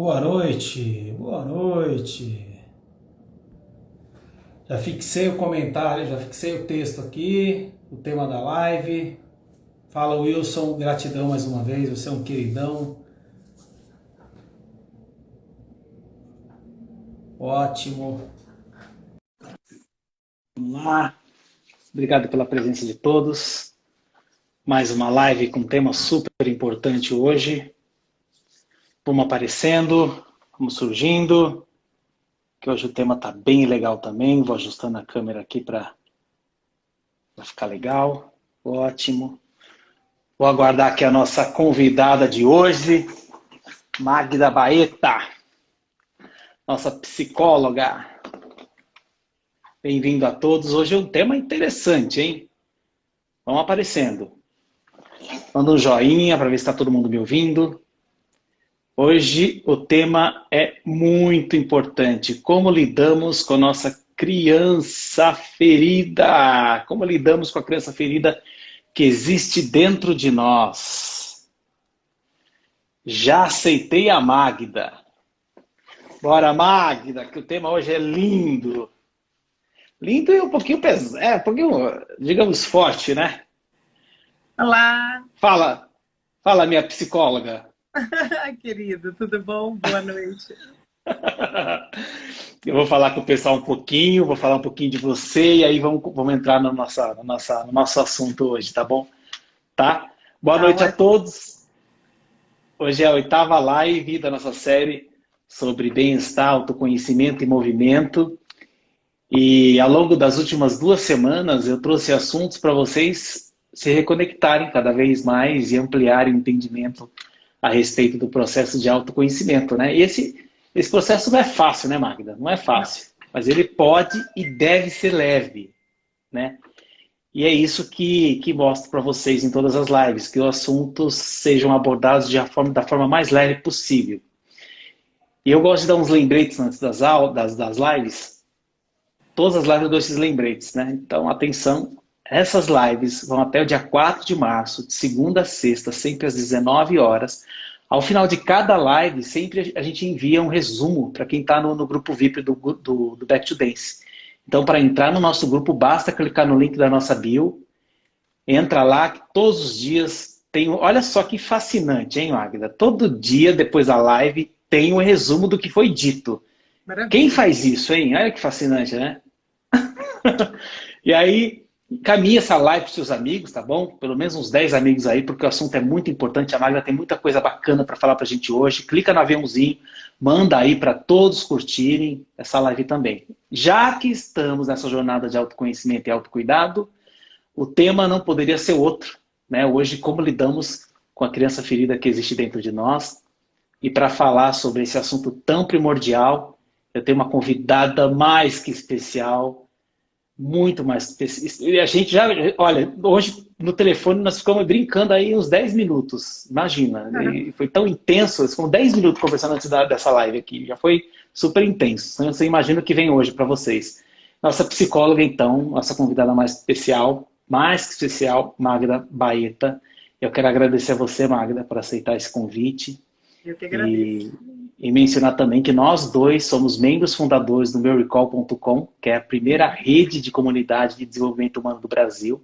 Boa noite, boa noite. Já fixei o comentário, já fixei o texto aqui, o tema da live. Fala Wilson, gratidão mais uma vez, você é um queridão. Ótimo. Vamos lá. Obrigado pela presença de todos. Mais uma live com um tema super importante hoje. Vamos aparecendo, vamos surgindo. Que hoje o tema tá bem legal também. Vou ajustando a câmera aqui para ficar legal. Ótimo. Vou aguardar aqui a nossa convidada de hoje, Magda Baeta, nossa psicóloga. Bem-vindo a todos. Hoje é um tema interessante, hein? Vão aparecendo. Manda um joinha para ver se está todo mundo me ouvindo. Hoje o tema é muito importante. Como lidamos com a nossa criança ferida? Como lidamos com a criança ferida que existe dentro de nós? Já aceitei a Magda. Bora, Magda, que o tema hoje é lindo. Lindo e um pouquinho pesado, um pouquinho, digamos, forte, né? Olá, Fala, minha psicóloga. querido, tudo bom? Boa noite. Eu vou falar com o pessoal um pouquinho, vou falar um pouquinho de você e aí vamos entrar no nosso assunto hoje, tá bom? Tá? Boa Tá noite a ótimo. todos. Hoje é a 8ª live da nossa série sobre bem-estar, autoconhecimento e movimento. E ao longo das últimas 2 semanas eu trouxe assuntos para vocês se reconectarem cada vez mais e ampliarem o entendimento a respeito do processo de autoconhecimento, né? E esse processo não é fácil, né, Magda? Não é Não, fácil, mas ele pode e deve ser leve, né? E é isso que mostro para vocês em todas as lives, que os assuntos sejam abordados da forma mais leve possível. E eu gosto de dar uns lembretes antes das lives. Todas as lives eu dou esses lembretes, né? Então, atenção, essas lives vão até o dia 4 de março, de segunda a sexta, sempre às 19 horas. Ao final de cada live, sempre a gente envia um resumo para quem está no grupo VIP do Back to Dance. Então, para entrar no nosso grupo, basta clicar no link da nossa bio, entra lá, que todos os dias tem. Olha só que fascinante, hein, Magda? Todo dia, depois da live, tem um resumo do que foi dito. Quem maravilha. faz isso, hein? Olha que fascinante, né? E aí, encaminha essa live para seus amigos, tá bom? Pelo menos uns 10 amigos aí, porque o assunto é muito importante. A Magda tem muita coisa bacana para falar para a gente hoje. Clica no aviãozinho, manda aí para todos curtirem essa live também. Já que estamos nessa jornada de autoconhecimento e autocuidado, o tema não poderia ser outro, né? Hoje, como lidamos com a criança ferida que existe dentro de nós. E para falar sobre esse assunto tão primordial, eu tenho uma convidada mais que especial, muito mais. E a gente já, olha, hoje no telefone nós ficamos brincando aí uns 10 minutos, imagina. E foi tão intenso, ficamos 10 minutos conversando antes dessa live aqui, já foi super intenso. Então, você imagina o que vem hoje para vocês. Nossa psicóloga, então, nossa convidada mais que especial, Magda Baeta. Eu quero agradecer a você, Magda, por aceitar esse convite. Eu que agradeço. E, e mencionar também que nós dois somos membros fundadores do meurecall.com, que é a primeira rede de comunidade de desenvolvimento humano do Brasil.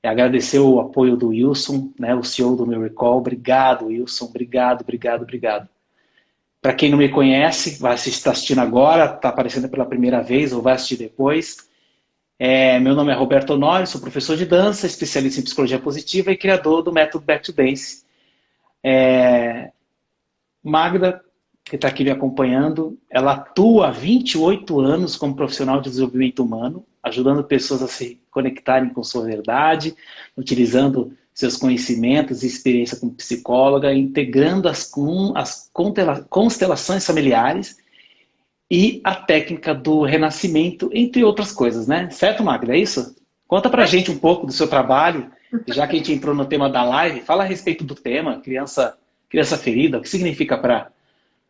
E agradecer o apoio do Wilson, né, o CEO do Meurecall. Obrigado, Wilson. Obrigado, obrigado, obrigado. Para quem não me conhece, vai estar assistindo agora, está aparecendo pela primeira vez ou vai assistir depois. Meu nome é Roberto Honório, sou professor de dança, especialista em psicologia positiva e criador do método Back to Dance. Magda, que está aqui me acompanhando, ela atua há 28 anos como profissional de desenvolvimento humano, ajudando pessoas a se conectarem com sua verdade, utilizando seus conhecimentos e experiência como psicóloga, integrando as constelações familiares e a técnica do renascimento, entre outras coisas, né? Certo, Magda? É isso? Conta pra gente um pouco do seu trabalho, já que a gente entrou no tema da live, fala a respeito do tema, criança ferida, o que significa para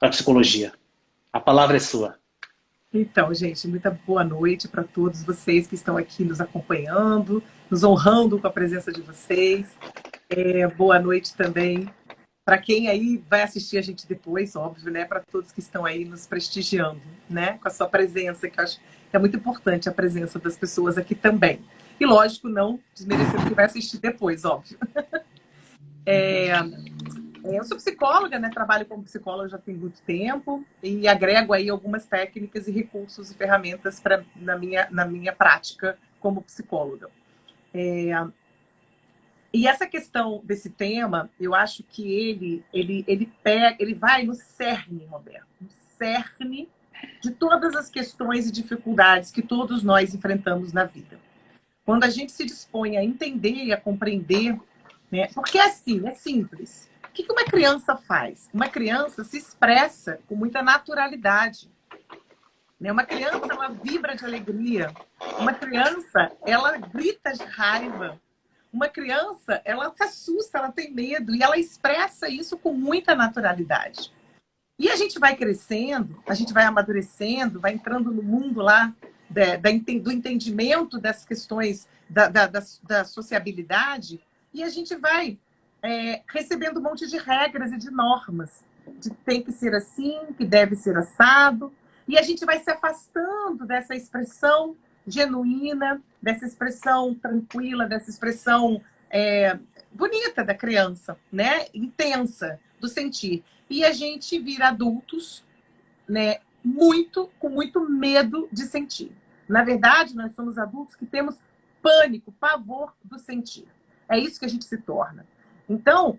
a psicologia. A palavra é sua. Então, gente, muita boa noite para todos vocês que estão aqui nos acompanhando, nos honrando com a presença de vocês. Boa noite também para quem aí vai assistir a gente depois, óbvio, né? Para todos que estão aí nos prestigiando, né? Com a sua presença, que eu acho que é muito importante a presença das pessoas aqui também. E lógico, não desmerecendo quem vai assistir depois, óbvio. Eu sou psicóloga, né? Trabalho como psicóloga já tem muito tempo e agrego aí algumas técnicas e recursos e ferramentas na minha prática como psicóloga. E essa questão desse tema, eu acho que ele vai no cerne, Roberto, no cerne de todas as questões e dificuldades que todos nós enfrentamos na vida. Quando a gente se dispõe a entender e a compreender, né? Porque assim, é simples. O que uma criança faz? Uma criança se expressa com muita naturalidade. Né? Uma criança, ela vibra de alegria. Uma criança, ela grita de raiva. Uma criança, ela se assusta, ela tem medo e ela expressa isso com muita naturalidade. E a gente vai crescendo, a gente vai amadurecendo, vai entrando no mundo lá do entendimento das questões da sociabilidade e a gente vai recebendo um monte de regras e de normas. De tem que ser assim, que deve ser assado. E a gente vai se afastando dessa expressão genuína, dessa expressão tranquila, dessa expressão bonita da criança, né? Intensa do sentir. E a gente vira adultos, né? Com muito medo de sentir. Na verdade, nós somos adultos que temos pânico, pavor do sentir. É isso que a gente se torna. Então,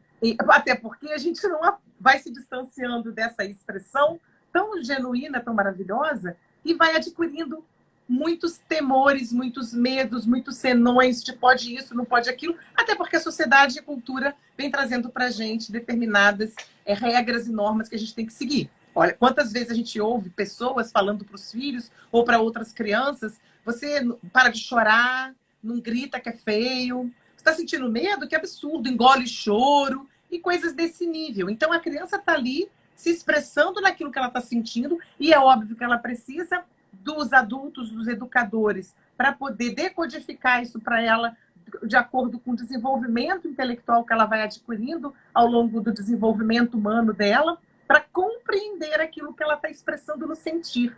até porque a gente não vai se distanciando dessa expressão tão genuína, tão maravilhosa, e vai adquirindo muitos temores, muitos medos, muitos senões de pode isso, não pode aquilo, até porque a sociedade e a cultura vem trazendo para a gente determinadas regras e normas que a gente tem que seguir. Olha, quantas vezes a gente ouve pessoas falando para os filhos ou para outras crianças, você para de chorar, não grita que é feio, você está sentindo medo? Que absurdo, engole choro e coisas desse nível. Então a criança está ali se expressando naquilo que ela está sentindo e é óbvio que ela precisa dos adultos, dos educadores, para poder decodificar isso para ela de acordo com o desenvolvimento intelectual que ela vai adquirindo ao longo do desenvolvimento humano dela, para compreender aquilo que ela está expressando no sentir.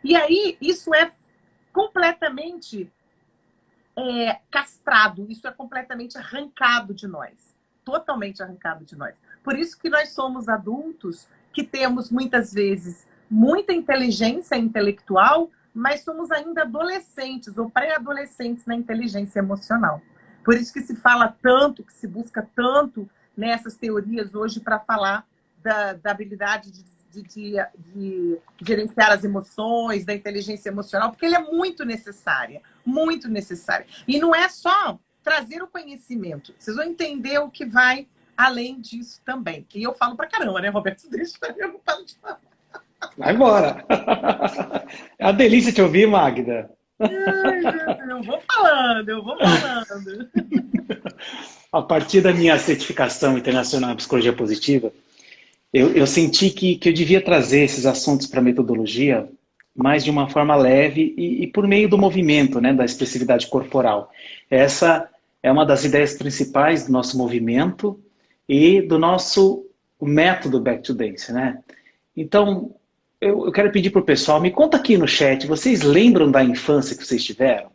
E aí, isso é completamente castrado, isso é completamente arrancado de nós. Totalmente arrancado de nós. Por isso que nós somos adultos que temos, muitas vezes, muita inteligência intelectual, mas somos ainda adolescentes ou pré-adolescentes na inteligência emocional. Por isso que se fala tanto, que se busca tanto nessas teorias hoje para falar da habilidade de gerenciar as emoções, da inteligência emocional, porque ele é muito necessária, muito necessária. E não é só trazer o conhecimento, vocês vão entender o que vai além disso também. E eu falo pra caramba, né, Roberto? Deixa eu não falo de falar. Vai embora. É uma delícia te ouvir, Magda. Ai, eu vou falando. A partir da minha certificação internacional em psicologia positiva, eu senti que eu devia trazer esses assuntos para a metodologia mais de uma forma leve e por meio do movimento, né, da expressividade corporal. Essa é uma das ideias principais do nosso movimento e do nosso método Back to Dance, né? Então, eu quero pedir para o pessoal, me conta aqui no chat, vocês lembram da infância que vocês tiveram?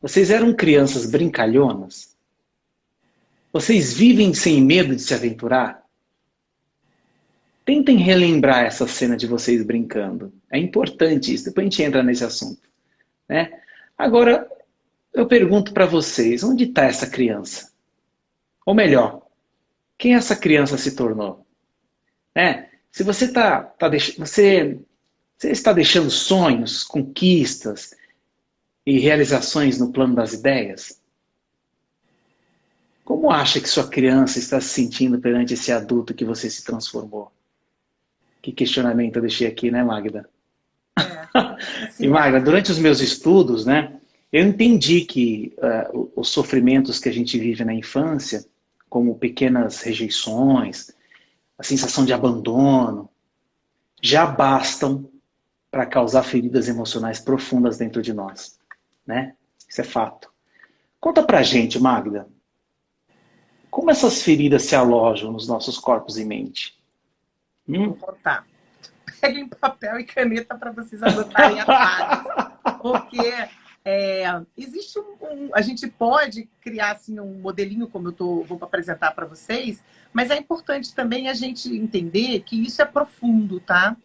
Vocês eram crianças brincalhonas? Vocês vivem sem medo de se aventurar? Tentem relembrar essa cena de vocês brincando. É importante isso, depois a gente entra nesse assunto, né? Agora, eu pergunto para vocês, onde está essa criança? Ou melhor, quem essa criança se tornou? Se você você está deixando sonhos, conquistas e realizações no plano das ideias? Como acha que sua criança está se sentindo perante esse adulto que você se transformou? Que questionamento eu deixei aqui, né, Magda? Assim, E Magda, durante os meus estudos, né, eu entendi que os sofrimentos que a gente vive na infância, como pequenas rejeições, a sensação de abandono, já bastam para causar feridas emocionais profundas dentro de nós, né? Isso é fato. Conta pra gente, Magda, Como essas feridas se alojam nos nossos corpos e mente? Vou contar. Peguem papel e caneta para vocês anotarem as fases. Porque existe a gente pode criar assim, um modelinho, como vou apresentar para vocês, mas é importante também a gente entender que isso é profundo, tá?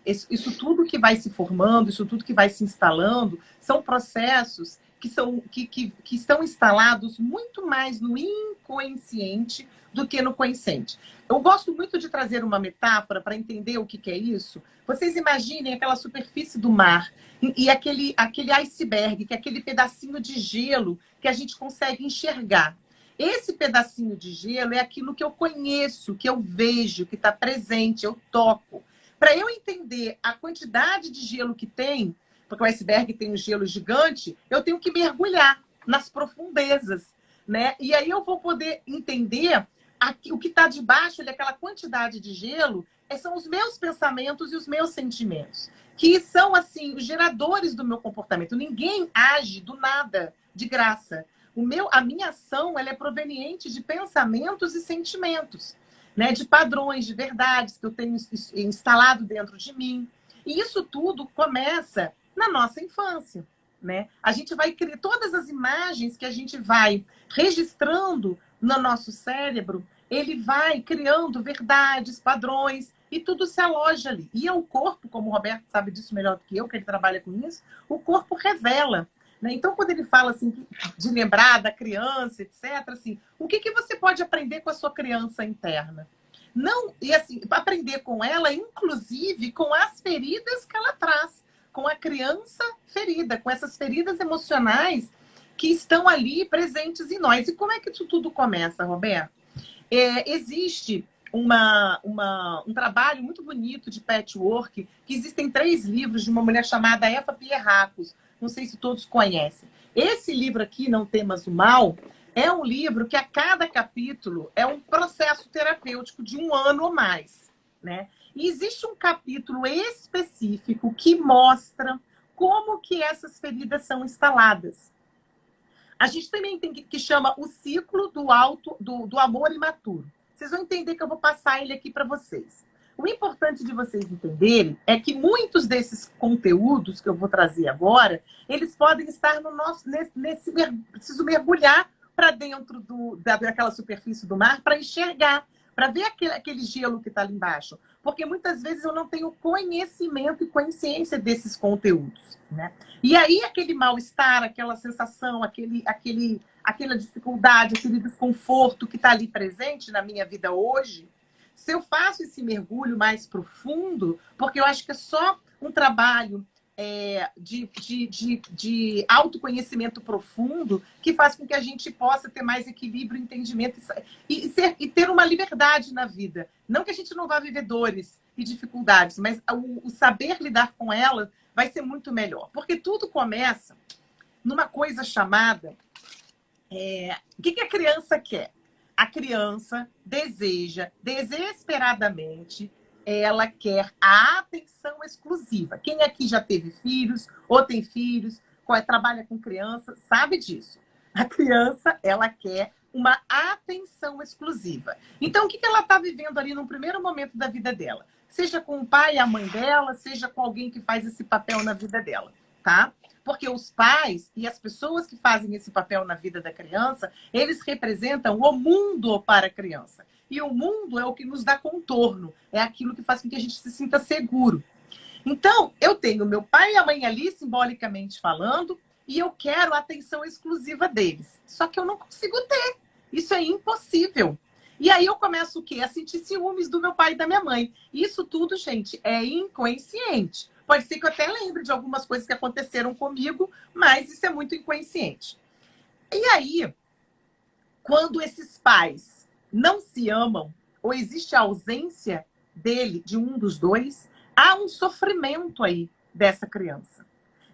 Isso tudo que vai se formando, isso tudo que vai se instalando, são processos que estão instalados muito mais no inconsciente do que no consciente. Eu gosto muito de trazer uma metáfora para entender o que é isso. Vocês imaginem aquela superfície do mar e aquele iceberg, que é aquele pedacinho de gelo que a gente consegue enxergar. Esse pedacinho de gelo é aquilo que eu conheço, que eu vejo, que está presente, eu toco. Para eu entender a quantidade de gelo que tem, porque o iceberg tem um gelo gigante, eu tenho que mergulhar nas profundezas, né? E aí eu vou poder entender o que está debaixo daquela quantidade de gelo são os meus pensamentos e os meus sentimentos, que são, assim, os geradores do meu comportamento. Ninguém age do nada, de graça. A minha ação ela é proveniente de pensamentos e sentimentos, né? De padrões, de verdades que eu tenho instalado dentro de mim. E isso tudo começa na nossa infância, né? A gente vai criar todas as imagens que a gente vai registrando no nosso cérebro, ele vai criando verdades, padrões, e tudo se aloja ali. E o corpo, como o Roberto sabe disso melhor do que eu, que ele trabalha com isso, o corpo revela, né? Então, quando ele fala assim, de lembrar da criança, etc., assim, o que você pode aprender com a sua criança interna? Não, e assim, aprender com ela, inclusive com as feridas que ela traz, com a criança ferida, com essas feridas emocionais que estão ali presentes em nós. E como é que isso tudo começa, Roberto? Existe um trabalho muito bonito de patchwork, que existem 3 livros de uma mulher chamada Eva Pierracos. Não sei se todos conhecem. Esse livro aqui, Não Temas o Mal, é um livro que a cada capítulo é um processo terapêutico de 1 ano ou mais, né? E existe um capítulo específico que mostra como que essas feridas são instaladas. A gente também tem que chama o ciclo do amor imaturo. Vocês vão entender que eu vou passar ele aqui para vocês. O importante de vocês entenderem é que muitos desses conteúdos que eu vou trazer agora, eles podem estar no nosso preciso mergulhar para dentro daquela superfície do mar para enxergar, para ver aquele gelo que está ali embaixo. Porque muitas vezes eu não tenho conhecimento e consciência desses conteúdos, né? E aí aquele mal-estar, aquela sensação, aquela dificuldade, aquele desconforto que está ali presente na minha vida hoje, se eu faço esse mergulho mais profundo, porque eu acho que é só um trabalho de autoconhecimento profundo que faz com que a gente possa ter mais equilíbrio, entendimento e ter uma liberdade na vida. Não que a gente não vá viver dores e dificuldades, mas o saber lidar com elas vai ser muito melhor. Porque tudo começa numa coisa chamada... o que a criança quer? A criança deseja desesperadamente, ela quer a atenção exclusiva. Quem aqui já teve filhos ou tem filhos, trabalha com criança, sabe disso. A criança, ela quer uma atenção exclusiva. Então, o que ela está vivendo ali no primeiro momento da vida dela? Seja com o pai e a mãe dela, seja com alguém que faz esse papel na vida dela, tá? Porque os pais e as pessoas que fazem esse papel na vida da criança, eles representam o mundo para a criança. E o mundo é o que nos dá contorno, é aquilo que faz com que a gente se sinta seguro. Então, eu tenho meu pai e a mãe ali, simbolicamente falando, e eu quero a atenção exclusiva deles. Só que eu não consigo ter. Isso é impossível. E aí eu começo o quê? A sentir ciúmes do meu pai e da minha mãe. Isso tudo, gente, é inconsciente. Pode ser que eu até lembre de algumas coisas que aconteceram comigo, mas isso é muito inconsciente. E aí, quando esses pais não se amam, ou existe a ausência de um dos dois, há um sofrimento aí dessa criança.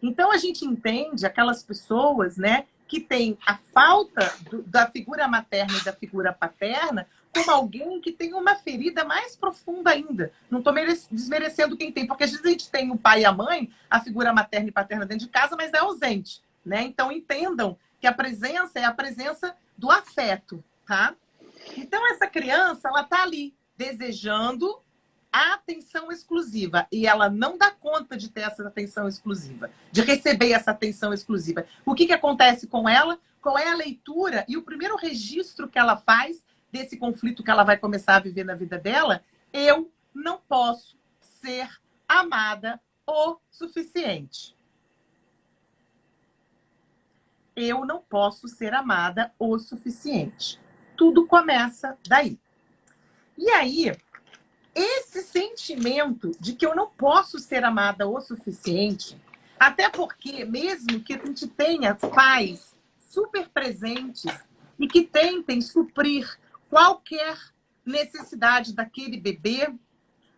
Então, a gente entende aquelas pessoas, né, que têm a falta da figura materna e da figura paterna como alguém que tem uma ferida mais profunda ainda. Não estou desmerecendo quem tem, porque às vezes a gente tem o pai e a mãe, a figura materna e paterna dentro de casa, mas é ausente, né? Então, entendam que a presença é a presença do afeto, tá? Então, essa criança, ela tá ali desejando a atenção exclusiva e ela não dá conta de ter essa atenção exclusiva, de receber essa atenção exclusiva. O que acontece com ela? Qual é a leitura e o primeiro registro que ela faz desse conflito que ela vai começar a viver na vida dela? Eu não posso ser amada o suficiente. Eu não posso ser amada o suficiente. Tudo começa daí. E aí, esse sentimento de que eu não posso ser amada o suficiente, até porque, mesmo que a gente tenha pais super presentes e que tentem suprir qualquer necessidade daquele bebê,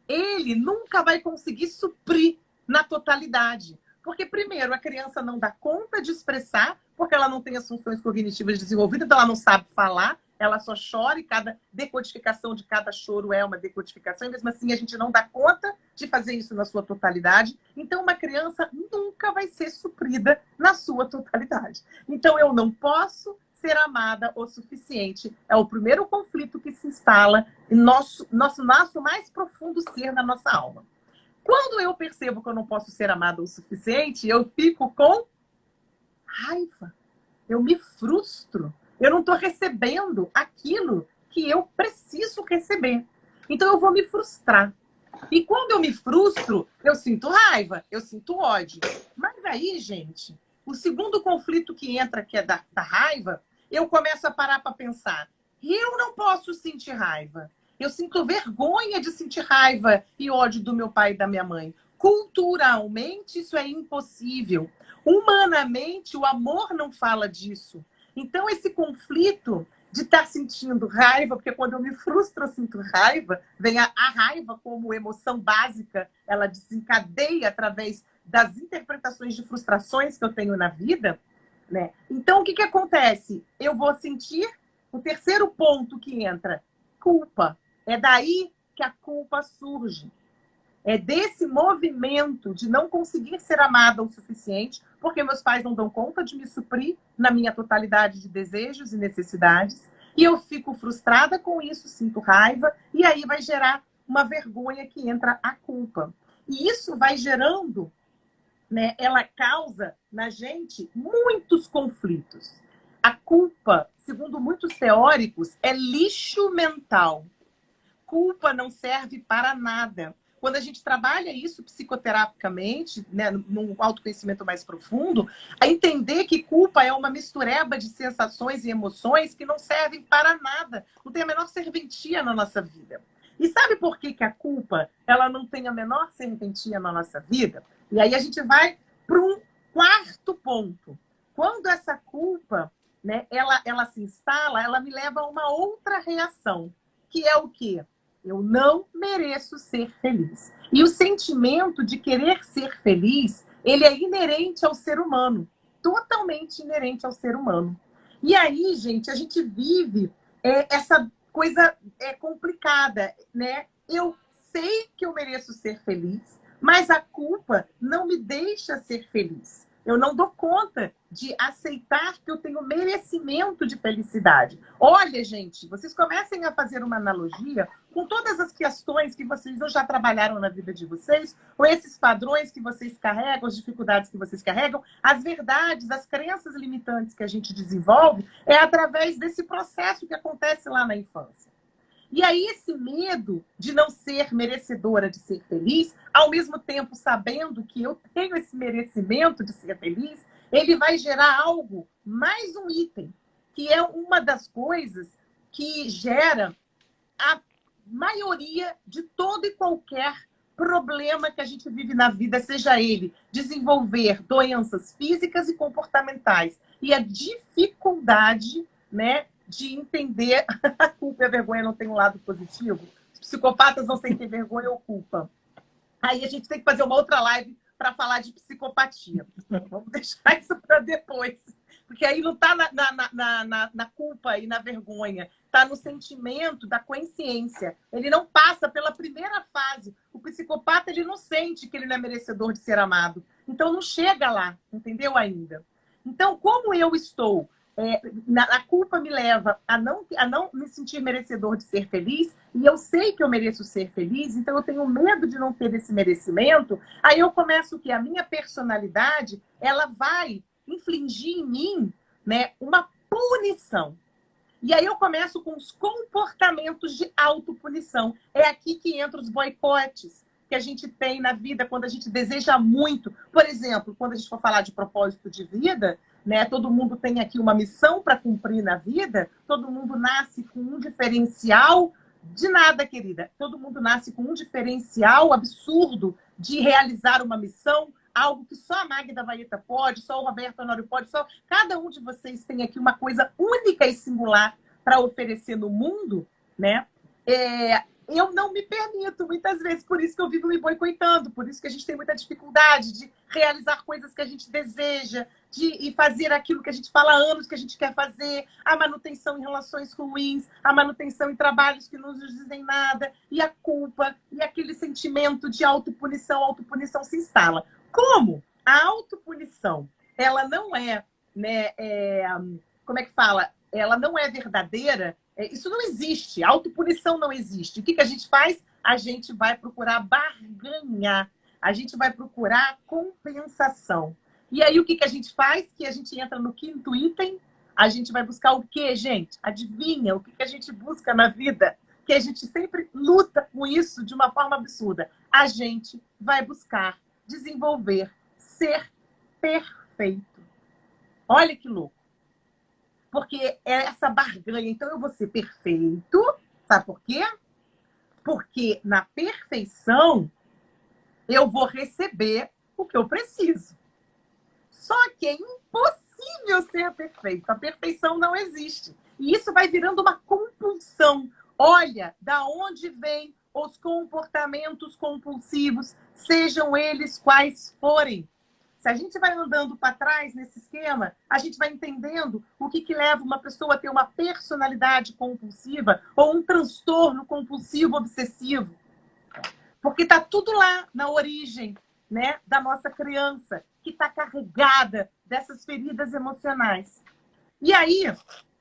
ele nunca vai conseguir suprir na totalidade. Porque, primeiro, a criança não dá conta de expressar, porque ela não tem as funções cognitivas desenvolvidas, então ela não sabe falar, ela só chora e cada decodificação de cada choro é uma decodificação, e mesmo assim a gente não dá conta de fazer isso na sua totalidade. Então, uma criança nunca vai ser suprida na sua totalidade. Então, eu não posso ser amada o suficiente. É o primeiro conflito que se instala em nosso mais profundo ser na nossa alma. Quando eu percebo que eu não posso ser amada o suficiente, eu fico com raiva. Eu me frustro. Eu não estou recebendo aquilo que eu preciso receber. Então eu vou me frustrar. E quando eu me frustro, eu sinto raiva, eu sinto ódio. Mas aí, gente, o segundo conflito que entra, que é da raiva, eu começo a parar para pensar. Eu não posso sentir raiva. Eu sinto vergonha de sentir raiva e ódio do meu pai e da minha mãe. Culturalmente, isso é impossível. Humanamente, o amor não fala disso. Então, esse conflito de estar sentindo raiva, porque quando eu me frustro, eu sinto raiva, vem a raiva como emoção básica, ela desencadeia através das interpretações de frustrações que eu tenho na vida, né? Então, o que acontece? Eu vou sentir o terceiro ponto que entra, culpa. É daí que a culpa surge. É desse movimento de não conseguir ser amada o suficiente, porque meus pais não dão conta de me suprir na minha totalidade de desejos e necessidades. E eu fico frustrada com isso, sinto raiva, e aí vai gerar uma vergonha que entra a culpa. E isso vai gerando, né, ela causa na gente muitos conflitos. A culpa, segundo muitos teóricos, é lixo mental. Culpa não serve para nada. Quando a gente trabalha isso psicoterapicamente, né, num autoconhecimento mais profundo, a entender que culpa é uma mistureba de sensações e emoções que não servem para nada, não tem a menor serventia na nossa vida. E sabe por que a culpa ela não tem a menor serventia na nossa vida? E aí a gente vai para um quarto ponto. Quando essa culpa, né, ela se instala, ela me leva a uma outra reação, que é o quê? Eu não mereço ser feliz. E o sentimento de querer ser feliz, ele é inerente ao ser humano. Totalmente inerente ao ser humano. E aí, gente, a gente vive essa coisa complicada, né? Eu sei que eu mereço ser feliz, mas a culpa não me deixa ser feliz. Eu não dou conta de aceitar que eu tenho merecimento de felicidade. Olha, gente, vocês comecem a fazer uma analogia com todas as questões que vocês ou já trabalharam na vida de vocês, ou esses padrões que vocês carregam, as dificuldades que vocês carregam, as verdades, as crenças limitantes que a gente desenvolve, é através desse processo que acontece lá na infância. E aí esse medo de não ser merecedora de ser feliz, ao mesmo tempo sabendo que eu tenho esse merecimento de ser feliz, ele vai gerar algo, mais um item, que é uma das coisas que gera a maioria de todo e qualquer problema que a gente vive na vida, seja ele desenvolver doenças físicas e comportamentais. E a dificuldade, né, de entender a culpa e a vergonha não tem um lado positivo. Os psicopatas não sentem vergonha ou culpa. Aí a gente tem que fazer uma outra live para falar de psicopatia. Vamos deixar isso para depois. Porque aí não está na culpa e na vergonha. Está no sentimento da consciência. Ele não passa pela primeira fase. O psicopata ele não sente que ele não é merecedor de ser amado. Então não chega lá, entendeu ainda? Então, como eu estou... a culpa me leva a não me sentir merecedor de ser feliz, e eu sei que eu mereço ser feliz, então eu tenho medo de não ter esse merecimento, aí eu começo que a minha personalidade, ela vai infligir em mim, né, uma punição. E aí eu começo com os comportamentos de autopunição. É aqui que entram os boicotes que a gente tem na vida quando a gente deseja muito. Por exemplo, quando a gente for falar de propósito de vida, né, todo mundo tem aqui uma missão para cumprir na vida, todo mundo nasce com um diferencial de nada, querida. Todo mundo nasce com um diferencial absurdo de realizar uma missão, algo que só a Magda Baeta pode, só o Roberto Honório pode, só cada um de vocês tem aqui uma coisa única e singular para oferecer no mundo, né? Eu não me permito, muitas vezes, por isso que eu vivo me boicotando, por isso que a gente tem muita dificuldade de realizar coisas que a gente deseja, de fazer aquilo que a gente fala há anos que a gente quer fazer, a manutenção em relações ruins, a manutenção em trabalhos que não nos dizem nada, e a culpa, e aquele sentimento de autopunição se instala. Como a autopunição, ela não é, né, como é que fala? Ela não é verdadeira, isso não existe, autopunição não existe. O que a gente faz? A gente vai procurar barganhar, a gente vai procurar compensação. E aí o que a gente faz? Que a gente entra no quinto item, a gente vai buscar o quê, gente? Adivinha o que a gente busca na vida? Que a gente sempre luta com isso de uma forma absurda. A gente vai buscar desenvolver, ser perfeito. Olha que louco. Porque é essa barganha. Então, eu vou ser perfeito. Sabe por quê? Porque na perfeição, eu vou receber o que eu preciso. Só que é impossível ser perfeito. A perfeição não existe. E isso vai virando uma compulsão. Olha, da onde vêm os comportamentos compulsivos, sejam eles quais forem. Se a gente vai andando para trás nesse esquema, a gente vai entendendo o que leva uma pessoa a ter uma personalidade compulsiva ou um transtorno compulsivo obsessivo. Porque está tudo lá na origem, né, da nossa criança, que está carregada dessas feridas emocionais. E aí,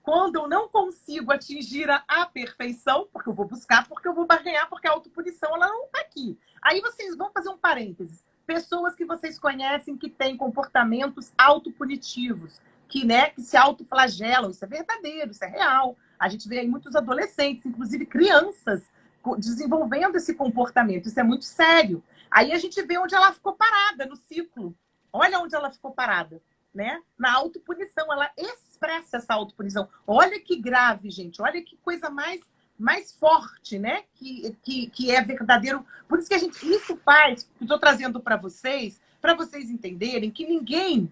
quando eu não consigo atingir a perfeição, porque eu vou buscar, porque eu vou barganhar, porque a autopunição ela não está aqui. Aí vocês vão fazer um parênteses. Pessoas que vocês conhecem que têm comportamentos autopunitivos, que se autoflagelam. Isso é verdadeiro, isso é real. A gente vê aí muitos adolescentes, inclusive crianças, desenvolvendo esse comportamento. Isso é muito sério. Aí a gente vê onde ela ficou parada no ciclo. Olha onde ela ficou parada, né? Na autopunição. Ela expressa essa autopunição. Olha que grave, gente. Olha que coisa mais forte, né? Que é verdadeiro. Por isso que isso faz, que estou trazendo para vocês entenderem que ninguém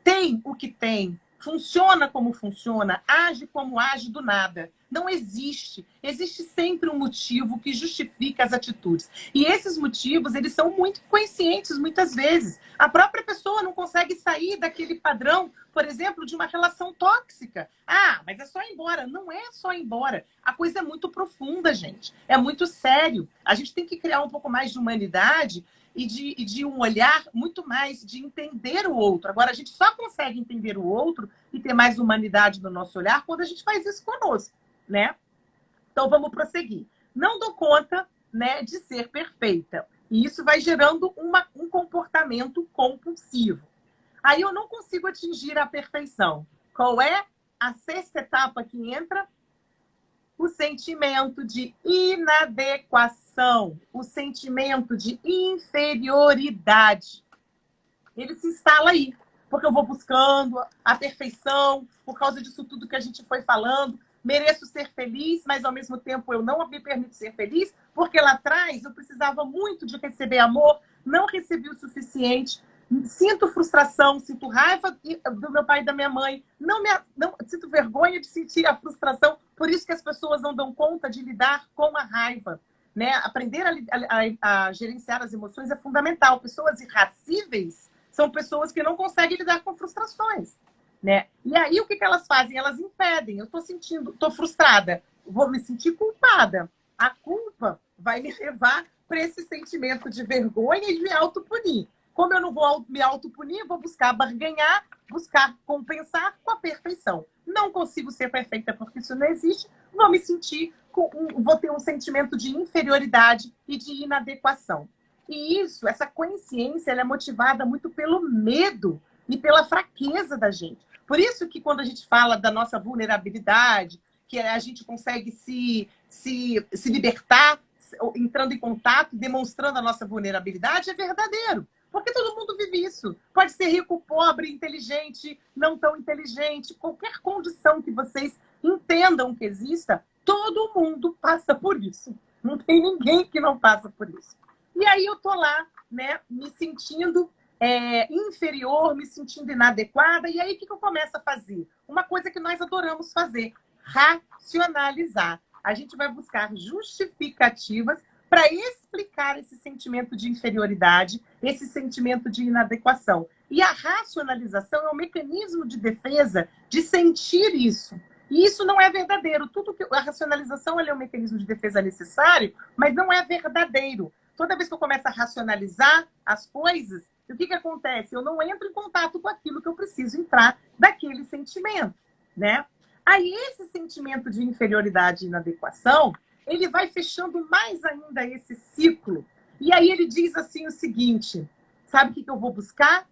tem o que tem, funciona como funciona, age como age do nada. Não existe. Existe sempre um motivo que justifica as atitudes. E esses motivos, eles são muito conscientes muitas vezes. A própria pessoa não consegue sair daquele padrão, por exemplo, de uma relação tóxica. Ah, mas é só ir embora. Não é só ir embora. A coisa é muito profunda, gente. É muito sério. A gente tem que criar um pouco mais de humanidade e de um olhar muito mais de entender o outro. Agora, a gente só consegue entender o outro e ter mais humanidade no nosso olhar quando a gente faz isso conosco, né? Então, vamos prosseguir. Não dou conta, né, de ser perfeita. E isso vai gerando um comportamento compulsivo. Aí eu não consigo atingir a perfeição. Qual é a sexta etapa que entra? O sentimento de inadequação, o sentimento de inferioridade. Ele se instala aí, porque eu vou buscando a perfeição, por causa disso tudo que a gente foi falando. Mereço ser feliz, mas ao mesmo tempo eu não me permito ser feliz, porque lá atrás eu precisava muito de receber amor, não recebi o suficiente. Sinto frustração, sinto raiva do meu pai e da minha mãe, não sinto vergonha de sentir a frustração, por isso que as pessoas não dão conta de lidar com a raiva, né? Aprender a gerenciar as emoções é fundamental. Pessoas irascíveis são pessoas que não conseguem lidar com frustrações, né? E aí o que elas fazem? Elas impedem. Eu estou frustrada, vou me sentir culpada. A culpa vai me levar para esse sentimento de vergonha e de autopunir. Como eu não vou me autopunir, vou buscar barganhar, buscar compensar com a perfeição. Não consigo ser perfeita porque isso não existe, vou me sentir, vou ter um sentimento de inferioridade e de inadequação. E isso, essa consciência, ela é motivada muito pelo medo e pela fraqueza da gente. Por isso que quando a gente fala da nossa vulnerabilidade, que a gente consegue se libertar, entrando em contato, demonstrando a nossa vulnerabilidade, é verdadeiro. Porque todo mundo vive isso. Pode ser rico, pobre, inteligente, não tão inteligente, qualquer condição que vocês entendam que exista, todo mundo passa por isso. Não tem ninguém que não passa por isso. E aí eu tô lá, né, me sentindo inferior, me sentindo inadequada. E aí o que eu começo a fazer? Uma coisa que nós adoramos fazer, racionalizar. A gente vai buscar justificativas para explicar esse sentimento de inferioridade, esse sentimento de inadequação. E a racionalização é um mecanismo de defesa de sentir isso. E isso não é verdadeiro. A racionalização é um mecanismo de defesa necessário, mas não é verdadeiro. Toda vez que eu começo a racionalizar as coisas, o que acontece? Eu não entro em contato com aquilo que eu preciso entrar daquele sentimento, né? Aí esse sentimento de inferioridade e inadequação, ele vai fechando mais ainda esse ciclo. E aí ele diz assim o seguinte, sabe o que eu vou buscar?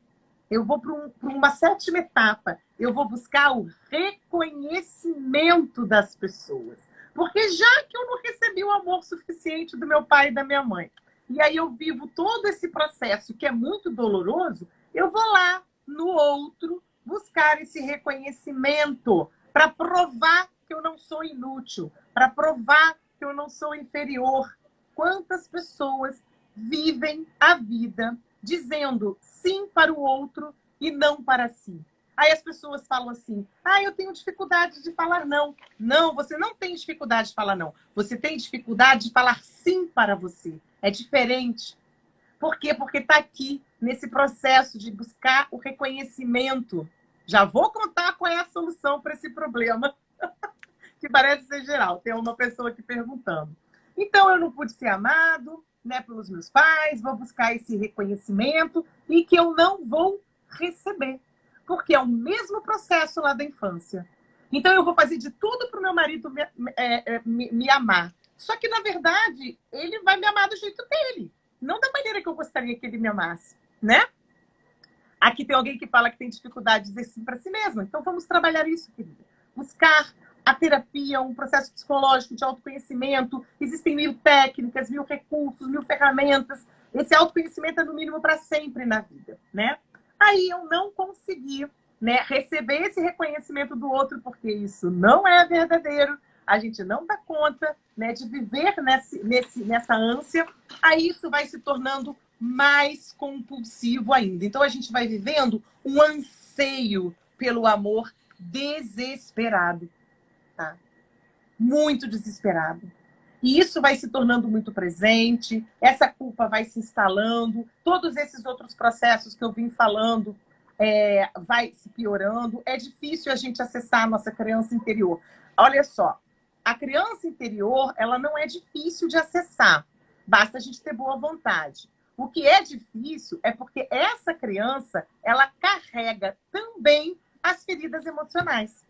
Eu vou para uma sétima etapa. Eu vou buscar o reconhecimento das pessoas. Porque já que eu não recebi o amor suficiente do meu pai e da minha mãe, e aí eu vivo todo esse processo que é muito doloroso, eu vou lá no outro buscar esse reconhecimento para provar que eu não sou inútil, para provar que eu não sou inferior. Quantas pessoas vivem a vida dizendo sim para o outro e não para si? Aí as pessoas falam assim, eu tenho dificuldade de falar não. Não, você não tem dificuldade de falar não. Você tem dificuldade de falar sim para você. É diferente. Por quê? Porque está aqui, nesse processo de buscar o reconhecimento. Já vou contar qual é a solução para esse problema, que parece ser geral. Tem uma pessoa aqui perguntando. Então, eu não pude ser amado, né, pelos meus pais, vou buscar esse reconhecimento e que eu não vou receber. Porque é o mesmo processo lá da infância. Então, eu vou fazer de tudo para o meu marido me amar. Só que, na verdade, ele vai me amar do jeito dele. Não da maneira que eu gostaria que ele me amasse, né? Aqui tem alguém que fala que tem dificuldade de dizer sim para si mesma. Então, vamos trabalhar isso, querida. Buscar a terapia, um processo psicológico de autoconhecimento. Existem 1000 técnicas, 1000 recursos, 1000 ferramentas. Esse autoconhecimento é, no mínimo, para sempre na vida, né? Aí eu não consegui, né, receber esse reconhecimento do outro, porque isso não é verdadeiro. A gente não dá conta, né, de viver nessa ânsia. Aí isso vai se tornando mais compulsivo ainda. Então, a gente vai vivendo um anseio pelo amor desesperado. Tá? Muito desesperado. E isso vai se tornando muito presente, essa culpa vai se instalando, todos esses outros processos que eu vim falando vai se piorando. É difícil a gente acessar a nossa criança interior. Olha só, a criança interior, ela não é difícil de acessar, basta a gente ter boa vontade. O que é difícil é porque essa criança, ela carrega também as feridas emocionais.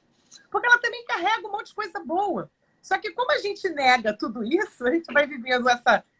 Porque ela também carrega um monte de coisa boa. Só que como a gente nega tudo isso, a gente vai vivendo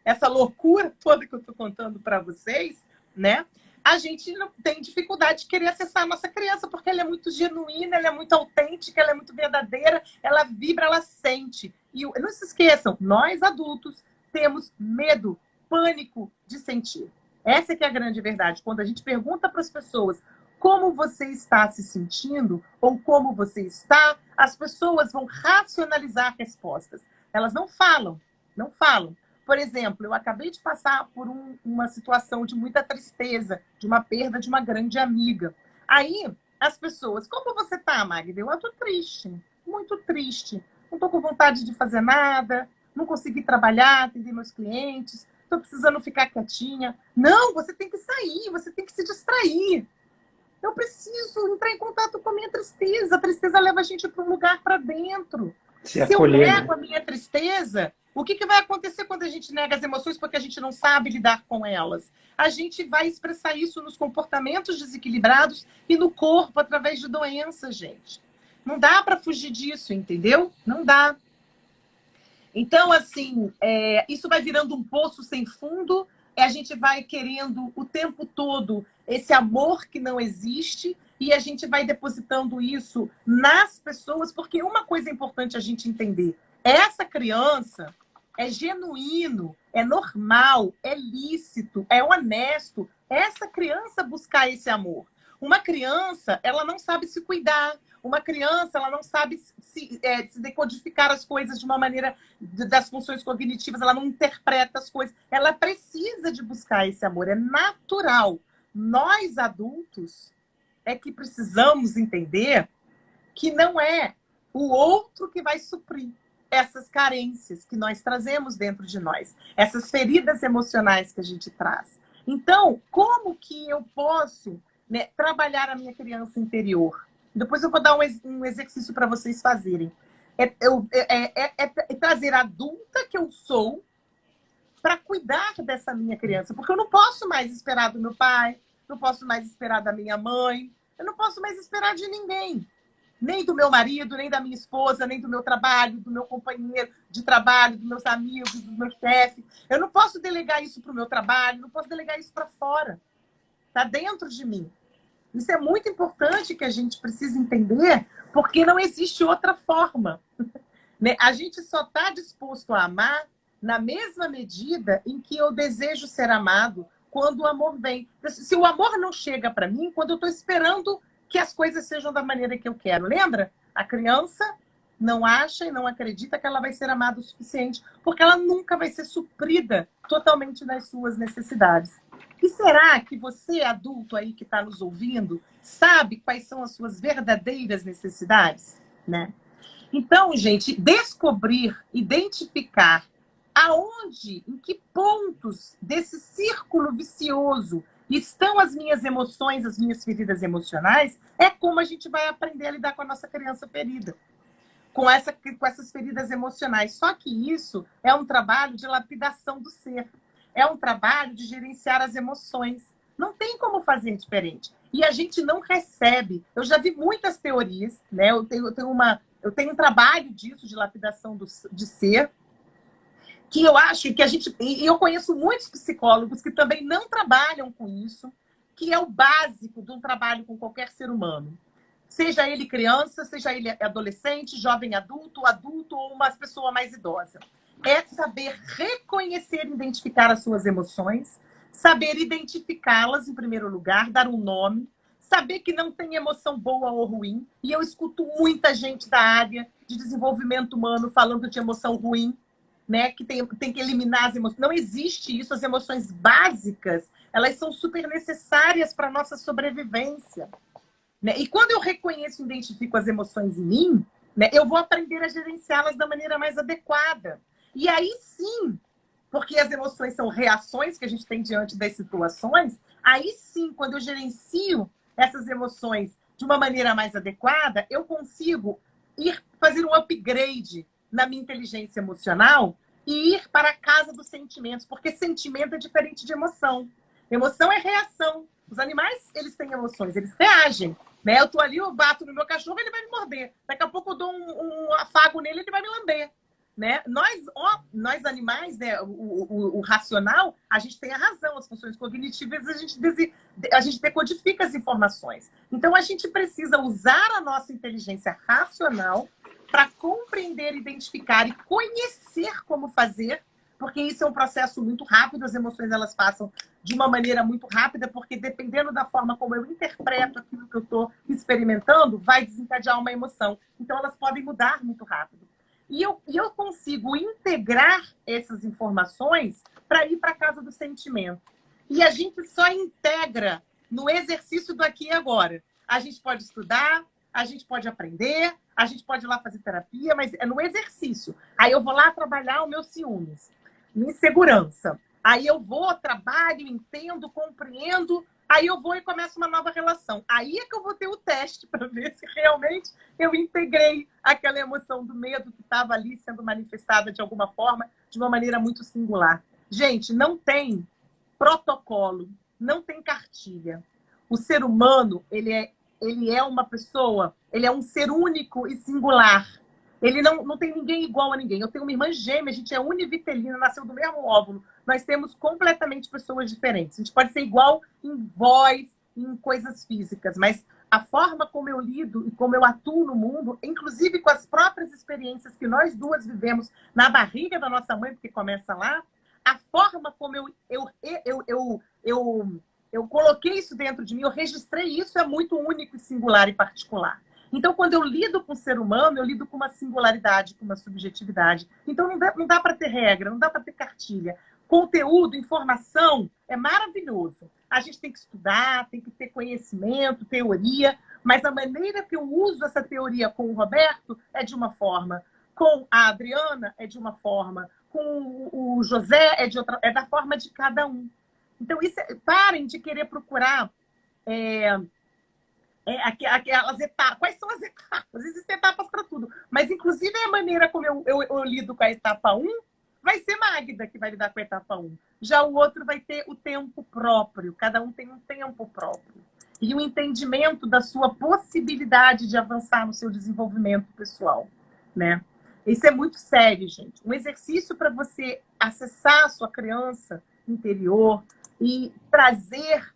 essa loucura toda que eu estou contando para vocês, né? A gente não tem dificuldade de querer acessar a nossa criança, porque ela é muito genuína, ela é muito autêntica, ela é muito verdadeira, ela vibra, ela sente. E não se esqueçam, nós adultos temos medo, pânico de sentir. Essa que é a grande verdade. Quando a gente pergunta para as pessoas como você está se sentindo ou como você está, as pessoas vão racionalizar respostas. Elas não falam, não falam. Por exemplo, eu acabei de passar por uma situação de muita tristeza, de uma perda de uma grande amiga. Aí, as pessoas, como você está, Magda? Eu estou triste, muito triste. Não estou com vontade de fazer nada, não consegui trabalhar, atender meus clientes, estou precisando ficar quietinha. Não, você tem que sair, você tem que se distrair. Eu preciso entrar em contato com a minha tristeza. A tristeza leva a gente para um lugar para dentro. Se eu nego a minha tristeza, O que vai acontecer quando a gente nega as emoções porque a gente não sabe lidar com elas? A gente vai expressar isso nos comportamentos desequilibrados e no corpo através de doenças, gente. Não dá para fugir disso, entendeu? Não dá. Então, assim, isso vai virando um poço sem fundo, a gente vai querendo o tempo todo esse amor que não existe e a gente vai depositando isso nas pessoas, porque uma coisa é importante a gente entender, essa criança é genuíno, é normal, é lícito, é honesto, essa criança buscar esse amor. Uma criança, ela não sabe se cuidar. Uma criança, ela não sabe se decodificar as coisas de uma maneira das funções cognitivas, ela não interpreta as coisas. Ela precisa de buscar esse amor, é natural. Nós, adultos, é que precisamos entender que não é o outro que vai suprir essas carências que nós trazemos dentro de nós, essas feridas emocionais que a gente traz. Então, como que eu posso, né, trabalhar a minha criança interior? Depois eu vou dar um exercício para vocês fazerem. É trazer a adulta que eu sou para cuidar dessa minha criança. Porque eu não posso mais esperar do meu pai, não posso mais esperar da minha mãe, eu não posso mais esperar de ninguém. Nem do meu marido, nem da minha esposa, nem do meu trabalho, do meu companheiro de trabalho, dos meus amigos, do meu chefe. Eu não posso delegar isso para o meu trabalho, não posso delegar isso para fora. Está dentro de mim. Isso é muito importante que a gente precisa entender, porque não existe outra forma. A gente só está disposto a amar na mesma medida em que eu desejo ser amado quando o amor vem. Se o amor não chega para mim, quando eu estou esperando que as coisas sejam da maneira que eu quero. Lembra? A criança não acha e não acredita que ela vai ser amada o suficiente, porque ela nunca vai ser suprida totalmente nas suas necessidades. E será que você, adulto aí que está nos ouvindo, sabe quais são as suas verdadeiras necessidades? Né? Então, gente, descobrir, identificar aonde, em que pontos desse círculo vicioso estão as minhas emoções, as minhas feridas emocionais, é como a gente vai aprender a lidar com a nossa criança ferida. Com essas feridas emocionais. Só que isso é um trabalho de lapidação do ser. É um trabalho de gerenciar as emoções. Não tem como fazer diferente. E a gente não recebe. Eu já vi muitas teorias, né? Eu tenho um trabalho disso, de lapidação de ser, que eu acho que a gente... E eu conheço muitos psicólogos que também não trabalham com isso, que é o básico de um trabalho com qualquer ser humano. Seja ele criança, seja ele adolescente, jovem adulto ou uma pessoa mais idosa. É saber reconhecer e identificar as suas emoções, saber identificá-las em primeiro lugar, dar um nome, saber que não tem emoção boa ou ruim. E eu escuto muita gente da área de desenvolvimento humano falando de emoção ruim, né? Que tem que eliminar as emoções. Não existe isso. As emoções básicas, elas são super necessárias para a nossa sobrevivência. Né? E quando eu reconheço e identifico as emoções em mim, né, eu vou aprender a gerenciá-las da maneira mais adequada. E aí sim, porque as emoções são reações que a gente tem diante das situações, aí sim, quando eu gerencio essas emoções de uma maneira mais adequada, eu consigo fazer um upgrade na minha inteligência emocional e ir para a casa dos sentimentos, porque sentimento é diferente de emoção. Emoção é reação. Os animais, eles têm emoções, eles reagem. Né? Eu tô ali, eu bato no meu cachorro, ele vai me morder. Daqui a pouco eu dou um afago nele, ele vai me lamber. Né? Nós animais, né? O racional, a gente tem a razão, as funções cognitivas, a gente decodifica as informações. Então, a gente precisa usar a nossa inteligência racional para compreender, identificar e conhecer como fazer, porque isso é um processo muito rápido, as emoções elas passam de uma maneira muito rápida, porque dependendo da forma como eu interpreto aquilo que eu estou experimentando, vai desencadear uma emoção. Então, elas podem mudar muito rápido. E eu consigo integrar essas informações para ir para a casa do sentimento. E a gente só integra no exercício do aqui e agora. A gente pode estudar, a gente pode aprender, a gente pode ir lá fazer terapia, mas é no exercício. Aí eu vou lá trabalhar os meus ciúmes, minha insegurança. Aí eu vou, trabalho, entendo, compreendo, Aí eu vou e começo uma nova relação. Aí é que eu vou ter o teste para ver se realmente eu integrei aquela emoção do medo que estava ali sendo manifestada de alguma forma, de uma maneira muito singular. Gente, não tem protocolo, não tem cartilha. O ser humano, ele é uma pessoa, ele é um ser único e singular. Ele não tem ninguém igual a ninguém. Eu tenho uma irmã gêmea, a gente é univitelina, nasceu do mesmo óvulo. Nós temos completamente pessoas diferentes. A gente pode ser igual em voz, em coisas físicas, mas a forma como eu lido e como eu atuo no mundo, inclusive com as próprias experiências que nós duas vivemos na barriga da nossa mãe, porque começa lá, a forma como eu coloquei isso dentro de mim, eu registrei isso, é muito único e singular e particular. Então, quando eu lido com o ser humano, eu lido com uma singularidade, com uma subjetividade. Então, não dá para ter regra, não dá para ter cartilha. Conteúdo, informação, é maravilhoso. A gente tem que estudar, tem que ter conhecimento, teoria, mas a maneira que eu uso essa teoria com o Roberto é de uma forma, com a Adriana é de uma forma, com o José é de outra, é da forma de cada um. Então, parem de querer procurar... aquelas etapas. Quais são as etapas? Existem etapas para tudo. Mas, inclusive, a maneira como eu lido com a etapa 1 vai ser Magda que vai lidar com a etapa 1. Já o outro vai ter o tempo próprio. Cada um tem um tempo próprio. E o entendimento da sua possibilidade de avançar no seu desenvolvimento pessoal. Né? Isso é muito sério, gente. Um exercício para você acessar a sua criança interior e trazer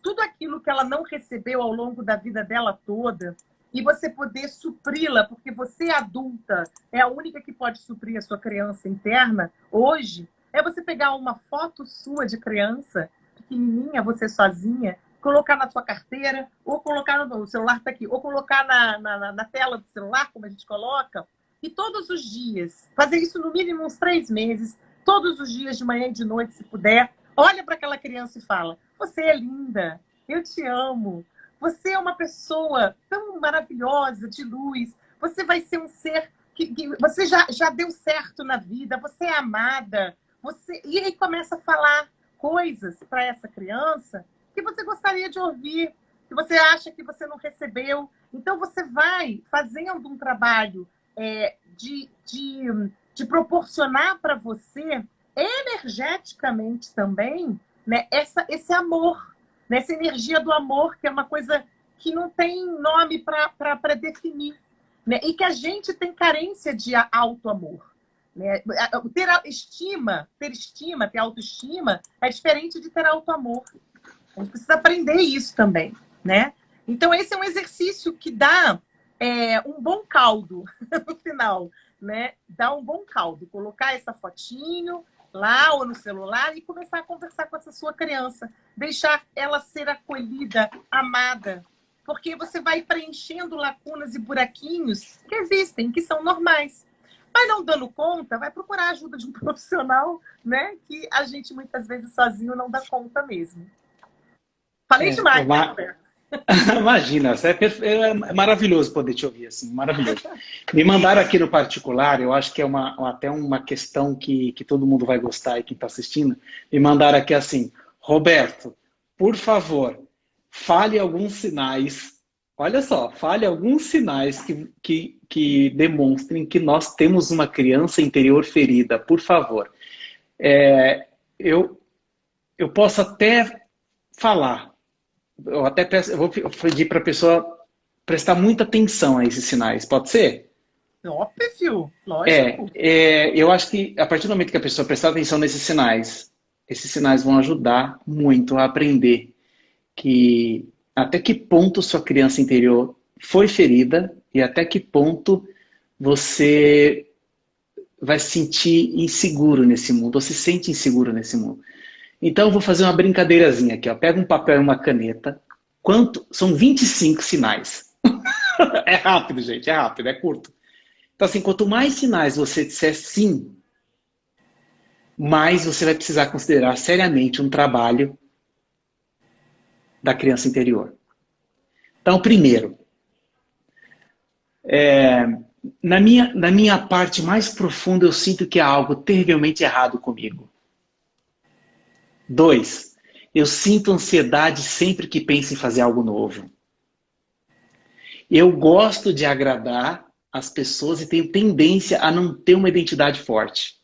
tudo aquilo que ela não recebeu ao longo da vida dela toda e você poder supri-la, porque você, adulta, é a única que pode suprir a sua criança interna hoje, é você pegar uma foto sua de criança, pequenininha, você sozinha, colocar na sua carteira, ou colocar no celular, tá aqui, ou colocar na tela do celular, como a gente coloca, e todos os dias, fazer isso no mínimo uns 3 meses, todos os dias, de manhã e de noite, se puder, olha para aquela criança e fala: você é linda, eu te amo, você é uma pessoa tão maravilhosa, de luz, você vai ser um ser que você já deu certo na vida, você é amada. E aí começa a falar coisas para essa criança que você gostaria de ouvir, que você acha que você não recebeu. Então você vai fazendo um trabalho de proporcionar para você energeticamente também, né, esse amor, né, essa energia do amor, que é uma coisa que não tem nome para definir, né, e que a gente tem carência de auto-amor. Né? Ter estima, ter autoestima é diferente de ter auto-amor. A gente precisa aprender isso também. Né? Então, esse é um exercício que dá um bom caldo no final. Né? Dá um bom caldo. Colocar essa fotinho lá ou no celular e começar a conversar com essa sua criança. Deixar ela ser acolhida, amada. Porque você vai preenchendo lacunas e buraquinhos que existem, que são normais. Mas não dando conta, vai procurar a ajuda de um profissional, né? Que a gente muitas vezes sozinho não dá conta mesmo. Falei demais, né, Roberto? Imagina, é maravilhoso poder te ouvir assim, maravilhoso. Me mandaram aqui no particular, eu acho que é até uma questão que todo mundo vai gostar e quem está assistindo. Me mandaram aqui assim: Roberto, por favor, fale alguns sinais, olha só, fale alguns sinais que demonstrem que nós temos uma criança interior ferida, por favor. Eu posso até falar, eu vou pedir para a pessoa prestar muita atenção a esses sinais, pode ser? Óbvio, lógico. Eu acho que a partir do momento que a pessoa prestar atenção nesses sinais vão ajudar muito a aprender que até que ponto sua criança interior foi ferida e até que ponto você vai se sentir inseguro nesse mundo, ou se sente inseguro nesse mundo. Então eu vou fazer uma brincadeirazinha aqui, ó. Pega um papel e uma caneta. São 25 sinais. É rápido, gente, é rápido, é curto. Então assim, quanto mais sinais você disser sim, mais você vai precisar considerar seriamente um trabalho da criança interior. Então, primeiro, na minha parte mais profunda, eu sinto que há algo terrivelmente errado comigo. 2, Eu sinto ansiedade sempre que penso em fazer algo novo. Eu gosto de agradar as pessoas e tenho tendência a não ter uma identidade forte.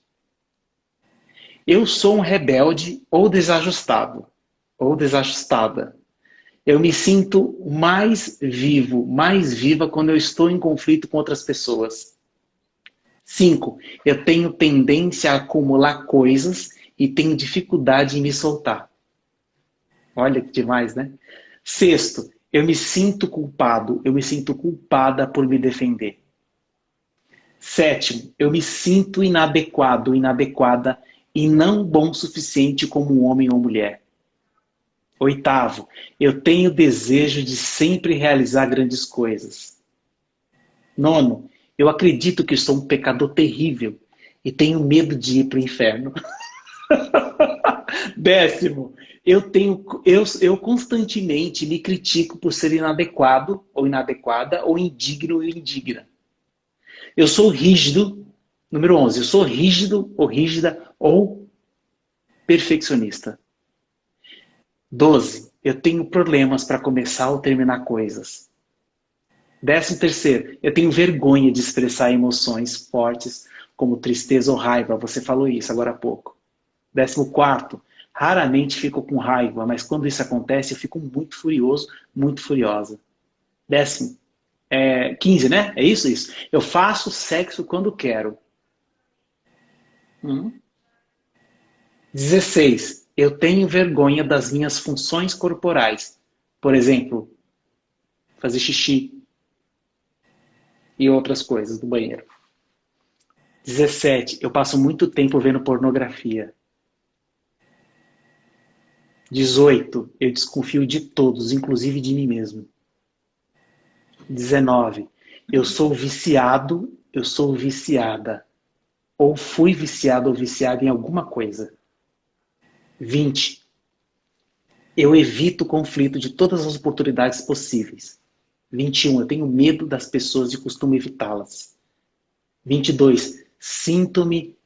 Eu sou um rebelde ou desajustado, ou desajustada. Eu me sinto mais vivo, mais viva quando eu estou em conflito com outras pessoas. 5. Eu tenho tendência a acumular coisas e tenho dificuldade em me soltar. Olha que demais, né? 6. Eu me sinto culpado, eu me sinto culpada por me defender. 7. Eu me sinto inadequado, inadequada e não bom o suficiente como homem ou mulher. 8. Eu tenho desejo de sempre realizar grandes coisas. 9. Eu acredito que sou um pecador terrível e tenho medo de ir para o inferno. 10. Eu constantemente me critico por ser inadequado ou inadequada ou indigno ou indigna. Eu sou rígido. Número 11. Eu sou rígido ou rígida ou perfeccionista. 12. Eu tenho problemas para começar ou terminar coisas. 13. Eu tenho vergonha de expressar emoções fortes como tristeza ou raiva. Você falou isso agora há pouco. 14. Raramente fico com raiva, mas quando isso acontece eu fico muito furioso, muito furiosa. 15, né? É isso? Isso. Eu faço sexo quando quero. 16. Eu tenho vergonha das minhas funções corporais. Por exemplo, fazer xixi e outras coisas do banheiro. 17. Eu passo muito tempo vendo pornografia. 18. Eu desconfio de todos, inclusive de mim mesmo. 19. Eu sou viciado, eu sou viciada. Ou fui viciado ou viciada em alguma coisa. 20. Eu evito o conflito de todas as oportunidades possíveis. 21. Eu tenho medo das pessoas e costumo evitá-las. 22. Sinto-me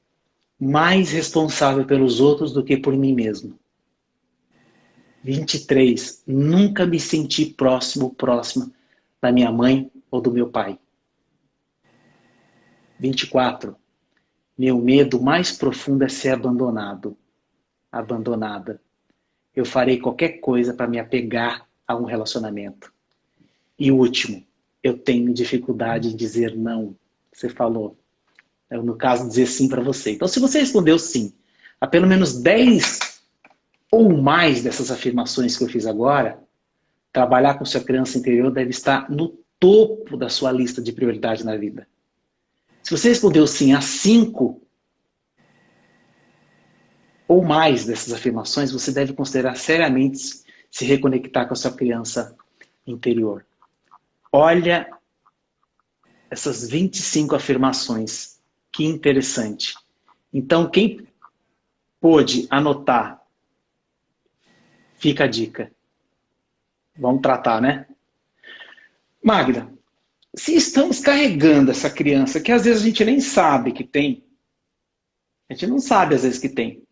mais responsável pelos outros do que por mim mesmo. 23. Nunca me senti próxima da minha mãe ou do meu pai. 24. Meu medo mais profundo é ser abandonado. Abandonada. Eu farei qualquer coisa para me apegar a um relacionamento. E último, eu tenho dificuldade em dizer não. Você falou. No caso, dizer sim para você. Então, se você respondeu sim a pelo menos 10 ou mais dessas afirmações que eu fiz agora, trabalhar com sua criança interior deve estar no topo da sua lista de prioridade na vida. Se você respondeu sim a 5 ou mais dessas afirmações, você deve considerar seriamente se reconectar com a sua criança interior. Olha essas 25 afirmações. Que interessante. Então, quem pôde anotar, fica a dica. Vamos tratar, né? Magda, se estamos carregando essa criança, que às vezes a gente nem sabe que tem, a gente não sabe às vezes que tem.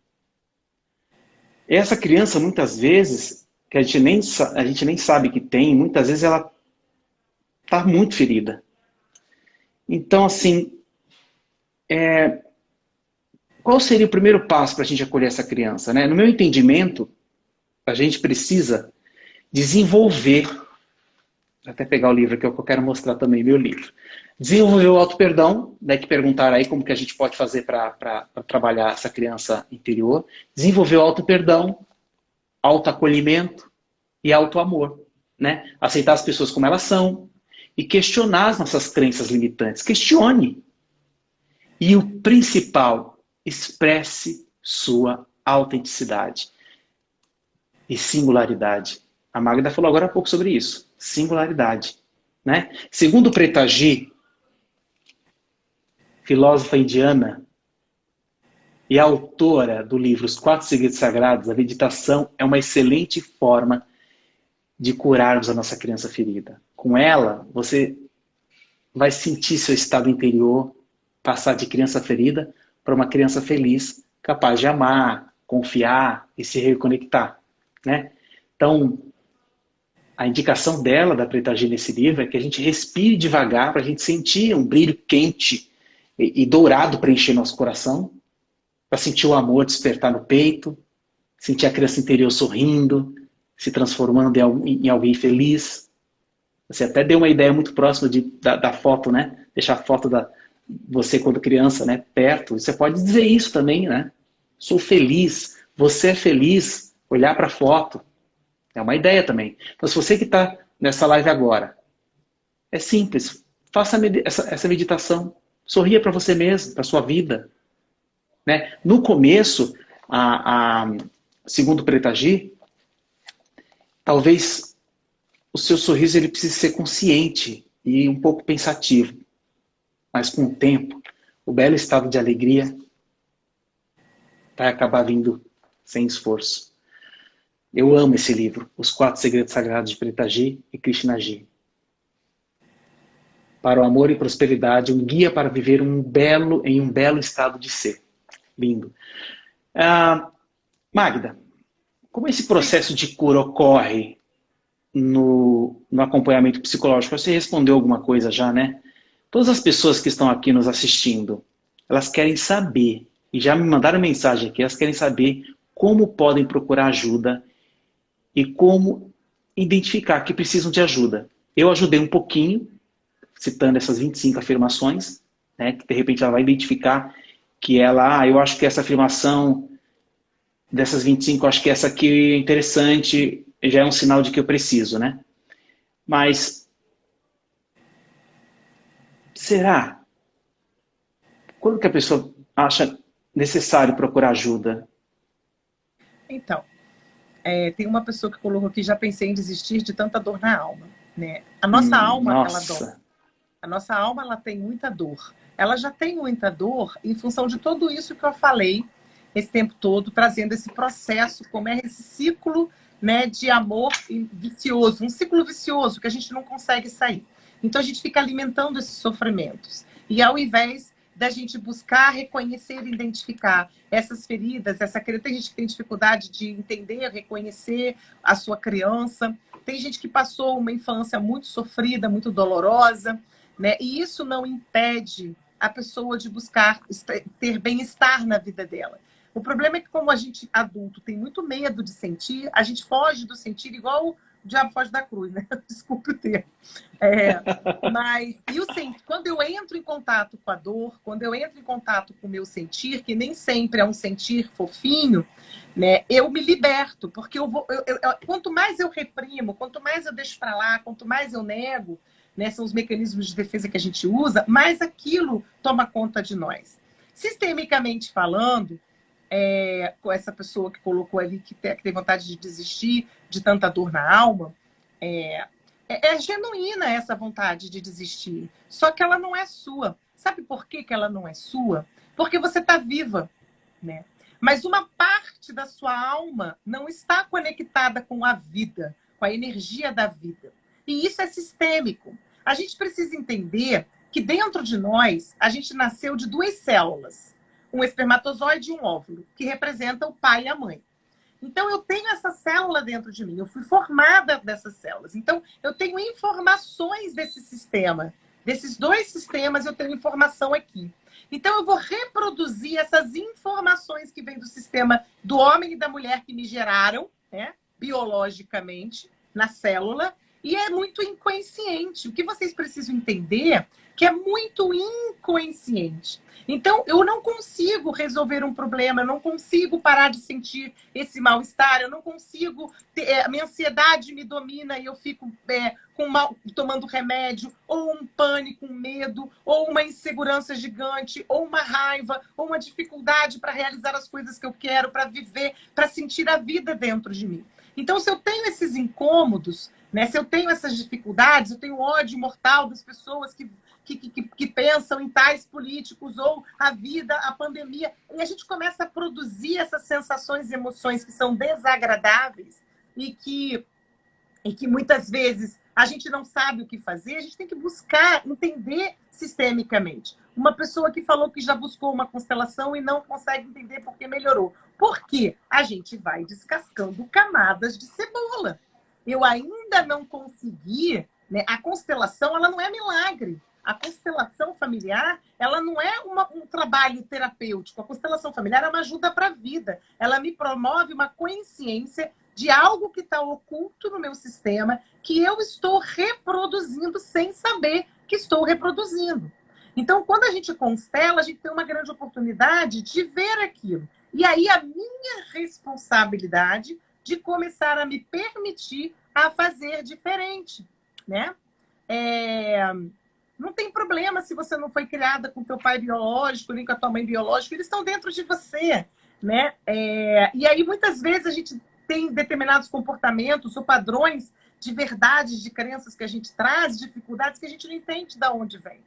Essa criança, muitas vezes, que a gente nem sabe que tem, muitas vezes ela está muito ferida. Então, assim, qual seria o primeiro passo para a gente acolher essa criança, né? No meu entendimento, a gente precisa desenvolver, vou até pegar o livro aqui, que eu quero mostrar também, meu livro. Desenvolver o auto-perdão, daí que perguntaram aí como que a gente pode fazer para trabalhar essa criança interior. Desenvolver o auto-perdão, auto-acolhimento e auto-amor, né? Aceitar as pessoas como elas são e questionar as nossas crenças limitantes. Questione. E o principal, expresse sua autenticidade e singularidade. A Magda falou agora há pouco sobre isso. Singularidade. Né? Segundo Pretaji, filósofa indiana e autora do livro Os 4 Segredos Sagrados, a meditação é uma excelente forma de curarmos a nossa criança ferida. Com ela, você vai sentir seu estado interior passar de criança ferida para uma criança feliz, capaz de amar, confiar e se reconectar. né? Então, a indicação dela, da Preta G nesse livro, é que a gente respire devagar para a gente sentir um brilho quente e dourado preencher nosso coração, para sentir o amor despertar no peito, sentir a criança interior sorrindo, se transformando em alguém feliz. Você até deu uma ideia muito próxima da foto, né? Deixar a foto da você quando criança, né, perto. Você pode dizer isso também, né? Sou feliz, você é feliz, olhar para a foto. É uma ideia também. Então, se você que está nessa live agora, é simples. Faça essa meditação. Sorria para você mesmo, para sua vida. Né? No começo, segundo Preta G, talvez o seu sorriso ele precise ser consciente e um pouco pensativo. Mas com o tempo, o belo estado de alegria vai acabar vindo sem esforço. Eu amo esse livro, Os 4 Segredos Sagrados de Preta G e Krishna G. Para o amor e prosperidade, um guia para viver em um belo estado de ser. Lindo. Magda, como esse processo de cura ocorre no acompanhamento psicológico? Você respondeu alguma coisa já, né? Todas as pessoas que estão aqui nos assistindo, elas querem saber, e já me mandaram mensagem aqui, elas querem saber como podem procurar ajuda e como identificar que precisam de ajuda. Eu ajudei um pouquinho, citando essas 25 afirmações, né, que de repente ela vai identificar que eu acho que essa afirmação dessas 25, eu acho que essa aqui é interessante, já é um sinal de que eu preciso, né? Mas, será? Quando que a pessoa acha necessário procurar ajuda? Então, tem uma pessoa que colocou aqui, já pensei em desistir de tanta dor na alma. Né? A nossa alma, ela dói. A nossa alma, ela tem muita dor. Ela já tem muita dor em função de tudo isso que eu falei esse tempo todo, trazendo esse processo, como é esse ciclo, né, de amor vicioso, um ciclo vicioso que a gente não consegue sair. Então a gente fica alimentando esses sofrimentos. E ao invés da gente buscar reconhecer e identificar essas feridas, tem gente que tem dificuldade de entender, reconhecer a sua criança, tem gente que passou uma infância muito sofrida, muito dolorosa, né? E isso não impede a pessoa de buscar ter bem-estar na vida dela. O problema é que, como a gente adulto tem muito medo de sentir, a gente foge do sentir igual o diabo foge da cruz, né? Desculpe o termo. Mas quando eu entro em contato com a dor, quando eu entro em contato com o meu sentir, que nem sempre é um sentir fofinho, né? Eu me liberto, porque quanto mais eu reprimo, quanto mais eu deixo para lá, quanto mais eu nego, né, são os mecanismos de defesa que a gente usa, mais aquilo toma conta de nós. Sistemicamente falando, com essa pessoa que colocou ali que tem vontade de desistir de tanta dor na alma, é genuína essa vontade de desistir. Só que ela não é sua. Sabe por que ela não é sua? Porque você está viva, né? Mas uma parte da sua alma não está conectada com a vida, com a energia da vida. E isso é sistêmico. A gente precisa entender que dentro de nós, a gente nasceu de 2 células. Um espermatozoide e um óvulo, que representa o pai e a mãe. Então, eu tenho essa célula dentro de mim. Eu fui formada dessas células. Então, eu tenho informações desse sistema. Desses 2 sistemas, eu tenho informação aqui. Então, eu vou reproduzir essas informações que vêm do sistema do homem e da mulher que me geraram, né, biologicamente, na célula. E é muito inconsciente. O que vocês precisam entender é que é muito inconsciente. Então, eu não consigo resolver um problema, eu não consigo parar de sentir esse mal-estar, eu não consigo... a minha ansiedade me domina e eu fico tomando remédio, ou um pânico, um medo, ou uma insegurança gigante, ou uma raiva, ou uma dificuldade para realizar as coisas que eu quero, para viver, para sentir a vida dentro de mim. Então, se eu tenho esses incômodos, né, se eu tenho essas dificuldades, eu tenho ódio mortal das pessoas que pensam em tais políticos, ou a vida, a pandemia, e a gente começa a produzir essas sensações e emoções que são desagradáveis e que muitas vezes a gente não sabe o que fazer, a gente tem que buscar entender sistemicamente. uma pessoa que falou que já buscou uma constelação e não consegue entender por que melhorou. Por quê? A gente vai descascando camadas de cebola. Eu ainda não consegui, né? A constelação, ela não é milagre. A constelação familiar, ela não é um trabalho terapêutico. A constelação familiar é uma ajuda para a vida. Ela me promove uma consciência de algo que está oculto no meu sistema, que eu estou reproduzindo sem saber que estou reproduzindo. Então, quando a gente constela, a gente tem uma grande oportunidade de ver aquilo. E aí, a minha responsabilidade de começar a me permitir a fazer diferente, né? Não tem problema se você não foi criada com teu pai biológico, nem com a tua mãe biológica, eles estão dentro de você, né? E aí, muitas vezes, a gente tem determinados comportamentos ou padrões de verdades, de crenças que a gente traz, dificuldades que a gente não entende de onde vem.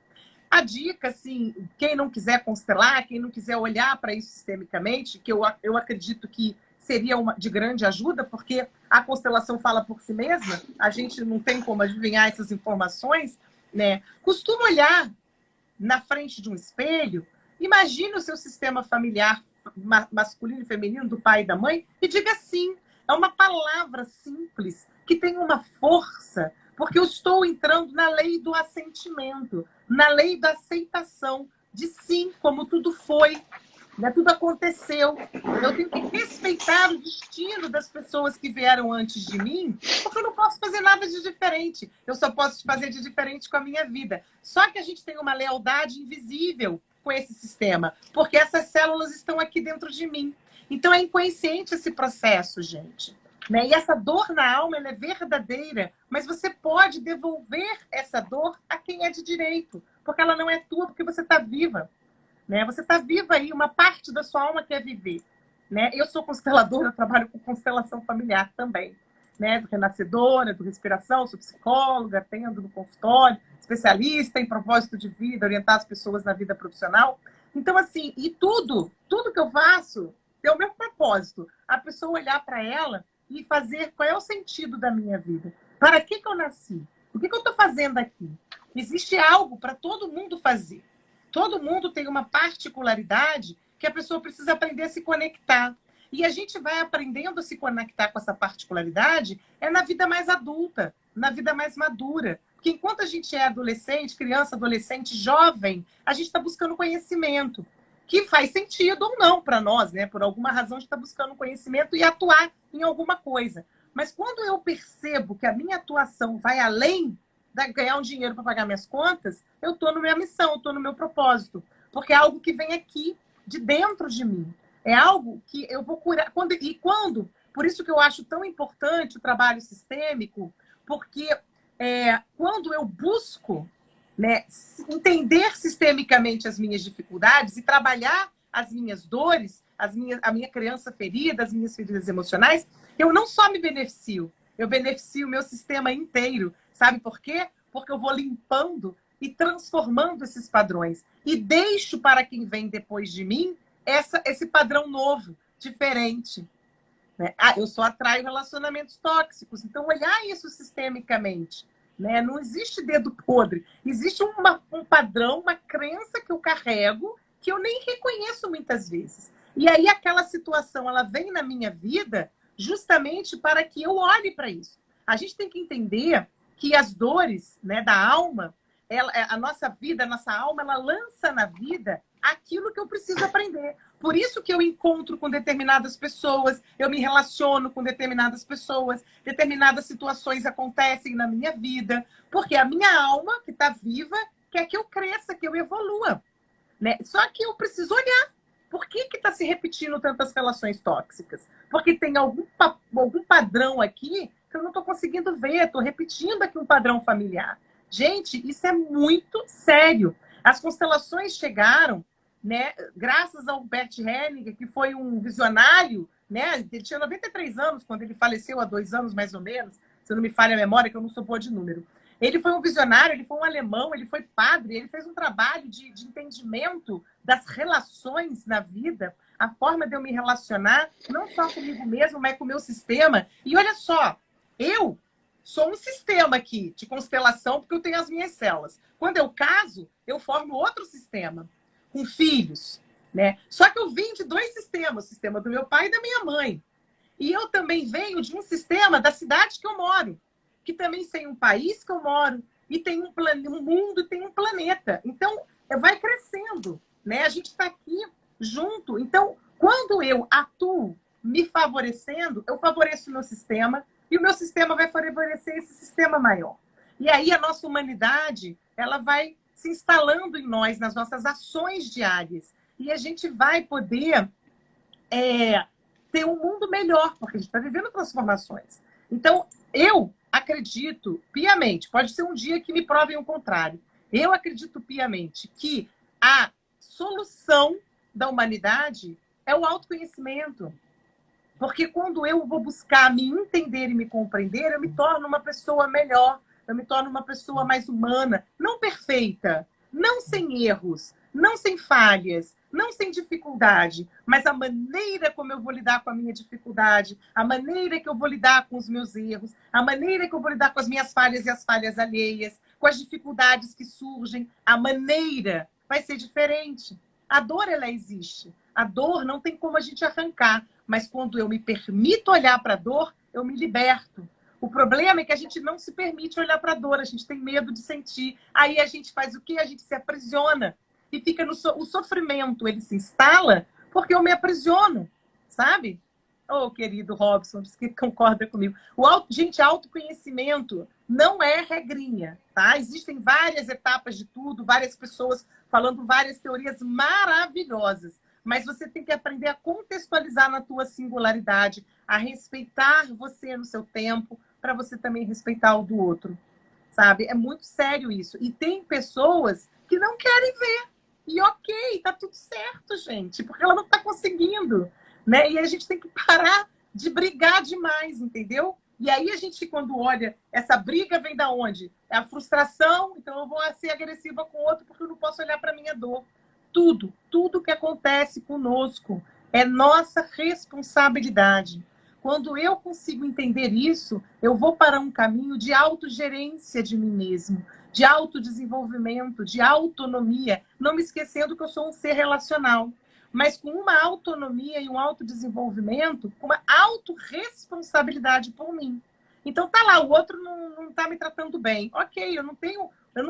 A dica, assim, quem não quiser constelar, quem não quiser olhar para isso sistemicamente, que eu acredito que seria de grande ajuda, porque a constelação fala por si mesma, a gente não tem como adivinhar essas informações, né? Costuma olhar na frente de um espelho, imagine o seu sistema familiar masculino e feminino, do pai e da mãe, e diga sim. É uma palavra simples, que tem uma força, porque eu estou entrando na lei do assentimento, na lei da aceitação, de sim, como tudo foi, né? Tudo aconteceu. Eu tenho que respeitar o destino das pessoas que vieram antes de mim, porque eu não posso fazer nada de diferente. Eu só posso fazer de diferente com a minha vida. Só que a gente tem uma lealdade invisível com esse sistema, porque essas células estão aqui dentro de mim. Então é inconsciente esse processo, gente. Né? E essa dor na alma, ela é verdadeira, mas você pode devolver essa dor a quem é de direito, porque ela não é tua, porque você está viva. Né? Você está viva aí, uma parte da sua alma quer viver. Né? Eu sou consteladora, eu trabalho com constelação familiar também. Né? Do renascedora, do respiração, sou psicóloga, atendo no consultório, especialista em propósito de vida, orientar as pessoas na vida profissional. Então, assim, e tudo que eu faço tem o mesmo propósito. A pessoa olhar para ela e fazer qual é o sentido da minha vida. Para que eu nasci? O que eu estou fazendo aqui? Existe algo para todo mundo fazer. Todo mundo tem uma particularidade que a pessoa precisa aprender a se conectar. E a gente vai aprendendo a se conectar com essa particularidade na vida mais adulta, na vida mais madura. Porque enquanto a gente é adolescente, criança, adolescente, jovem, a gente está buscando conhecimento, que faz sentido ou não para nós, né? Por alguma razão a gente está buscando conhecimento e atuar em alguma coisa. Mas quando eu percebo que a minha atuação vai além de ganhar um dinheiro para pagar minhas contas, eu estou na minha missão, eu estou no meu propósito. Porque é algo que vem aqui, de dentro de mim. É algo que eu vou curar. Por isso que eu acho tão importante o trabalho sistêmico, porque quando eu busco, né, entender sistemicamente as minhas dificuldades e trabalhar as minhas dores, a minha criança ferida, as minhas feridas emocionais, eu não só me beneficio, eu beneficio o meu sistema inteiro. Sabe por quê? Porque eu vou limpando e transformando esses padrões. E deixo para quem vem depois de mim esse padrão novo, diferente. Né? Eu só atraio relacionamentos tóxicos. Então, olhar isso sistemicamente. Né? Não existe dedo podre. Existe um padrão, uma crença que eu carrego que eu nem reconheço muitas vezes. E aí aquela situação ela vem na minha vida justamente para que eu olhe para isso. A gente tem que entender que as dores, né, da alma, a nossa vida, a nossa alma, ela lança na vida aquilo que eu preciso aprender. Por isso que eu encontro com determinadas pessoas, eu me relaciono com determinadas pessoas, determinadas situações acontecem na minha vida, porque a minha alma, que está viva, quer que eu cresça, que eu evolua. Né? Só que eu preciso olhar. Por que está se repetindo tantas relações tóxicas? Porque tem algum padrão aqui que eu não estou conseguindo ver, estou repetindo aqui um padrão familiar. Gente, isso é muito sério. As constelações chegaram, né, graças ao Bert Hellinger, que foi um visionário, né, ele tinha 93 anos quando ele faleceu, há 2 anos mais ou menos, se não me falha a memória, que eu não sou boa de número. Ele foi um visionário, ele foi um alemão, ele foi padre, ele fez um trabalho de entendimento das relações na vida, a forma de eu me relacionar, não só comigo mesmo, mas com o meu sistema. E olha só, eu sou um sistema aqui de constelação, porque eu tenho as minhas células. Quando eu caso, eu formo outro sistema, com filhos, né? Só que eu vim de dois sistemas, o sistema do meu pai e da minha mãe. E eu também venho de um sistema da cidade que eu moro, que também tem um país que eu moro, e tem um mundo, e tem um planeta. Então, vai crescendo, né? A gente está aqui junto. Então, quando eu atuo me favorecendo, eu favoreço o meu sistema, e o meu sistema vai favorecer esse sistema maior. E aí a nossa humanidade, ela vai se instalando em nós, nas nossas ações diárias. E a gente vai poder ter um mundo melhor, porque a gente está vivendo transformações. Então, eu acredito piamente, pode ser um dia que me provem o contrário, eu acredito piamente que a solução da humanidade é o autoconhecimento. Porque quando eu vou buscar me entender e me compreender, eu me torno uma pessoa melhor, eu me torno uma pessoa mais humana, não perfeita, não sem erros, não sem falhas, não sem dificuldade, mas a maneira como eu vou lidar com a minha dificuldade, a maneira que eu vou lidar com os meus erros, a maneira que eu vou lidar com as minhas falhas e as falhas alheias, com as dificuldades que surgem, a maneira vai ser diferente. A dor, ela existe. A dor não tem como a gente arrancar, mas quando eu me permito olhar para a dor, eu me liberto. O problema é que a gente não se permite olhar para a dor, a gente tem medo de sentir. Aí a gente faz o quê? A gente se aprisiona. E fica o sofrimento, ele se instala porque eu me aprisiono, sabe? Oh, querido Robson, diz que concorda comigo. Gente, autoconhecimento não é regrinha, tá? Existem várias etapas de tudo, várias pessoas falando várias teorias maravilhosas. Mas você tem que aprender a contextualizar na tua singularidade, a respeitar você no seu tempo, para você também respeitar o do outro, sabe? É muito sério isso. E tem pessoas que não querem ver. E ok, tá tudo certo, gente, porque ela não tá conseguindo, né? E a gente tem que parar de brigar demais, entendeu? E aí a gente, quando olha, essa briga vem da onde? É a frustração, então eu vou ser agressiva com o outro porque eu não posso olhar para minha dor. Tudo que acontece conosco é nossa responsabilidade. Quando eu consigo entender isso, eu vou para um caminho de autogerência de mim mesmo, de autodesenvolvimento, de autonomia, não me esquecendo que eu sou um ser relacional, mas com uma autonomia e um autodesenvolvimento, com uma autorresponsabilidade por mim. Então tá lá, o outro não tá me tratando bem. Ok, eu não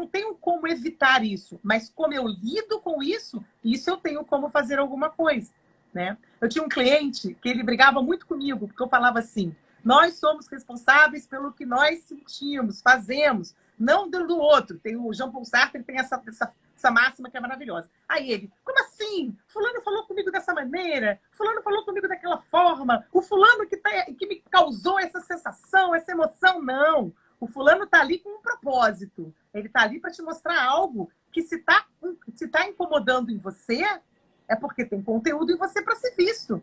tenho como evitar isso, mas como eu lido com isso eu tenho como fazer alguma coisa, né? Eu tinha um cliente que ele brigava muito comigo, porque eu falava assim, nós somos responsáveis pelo que nós sentimos, fazemos, não do outro. Tem o Jean Paul Sartre, ele tem essa máxima que é maravilhosa. Aí ele, como assim? Fulano falou comigo dessa maneira, fulano falou comigo daquela forma, o fulano que me causou essa sensação, essa emoção, não. O fulano está ali com um propósito. Ele está ali para te mostrar algo que se tá incomodando em você, é porque tem conteúdo em você para ser visto.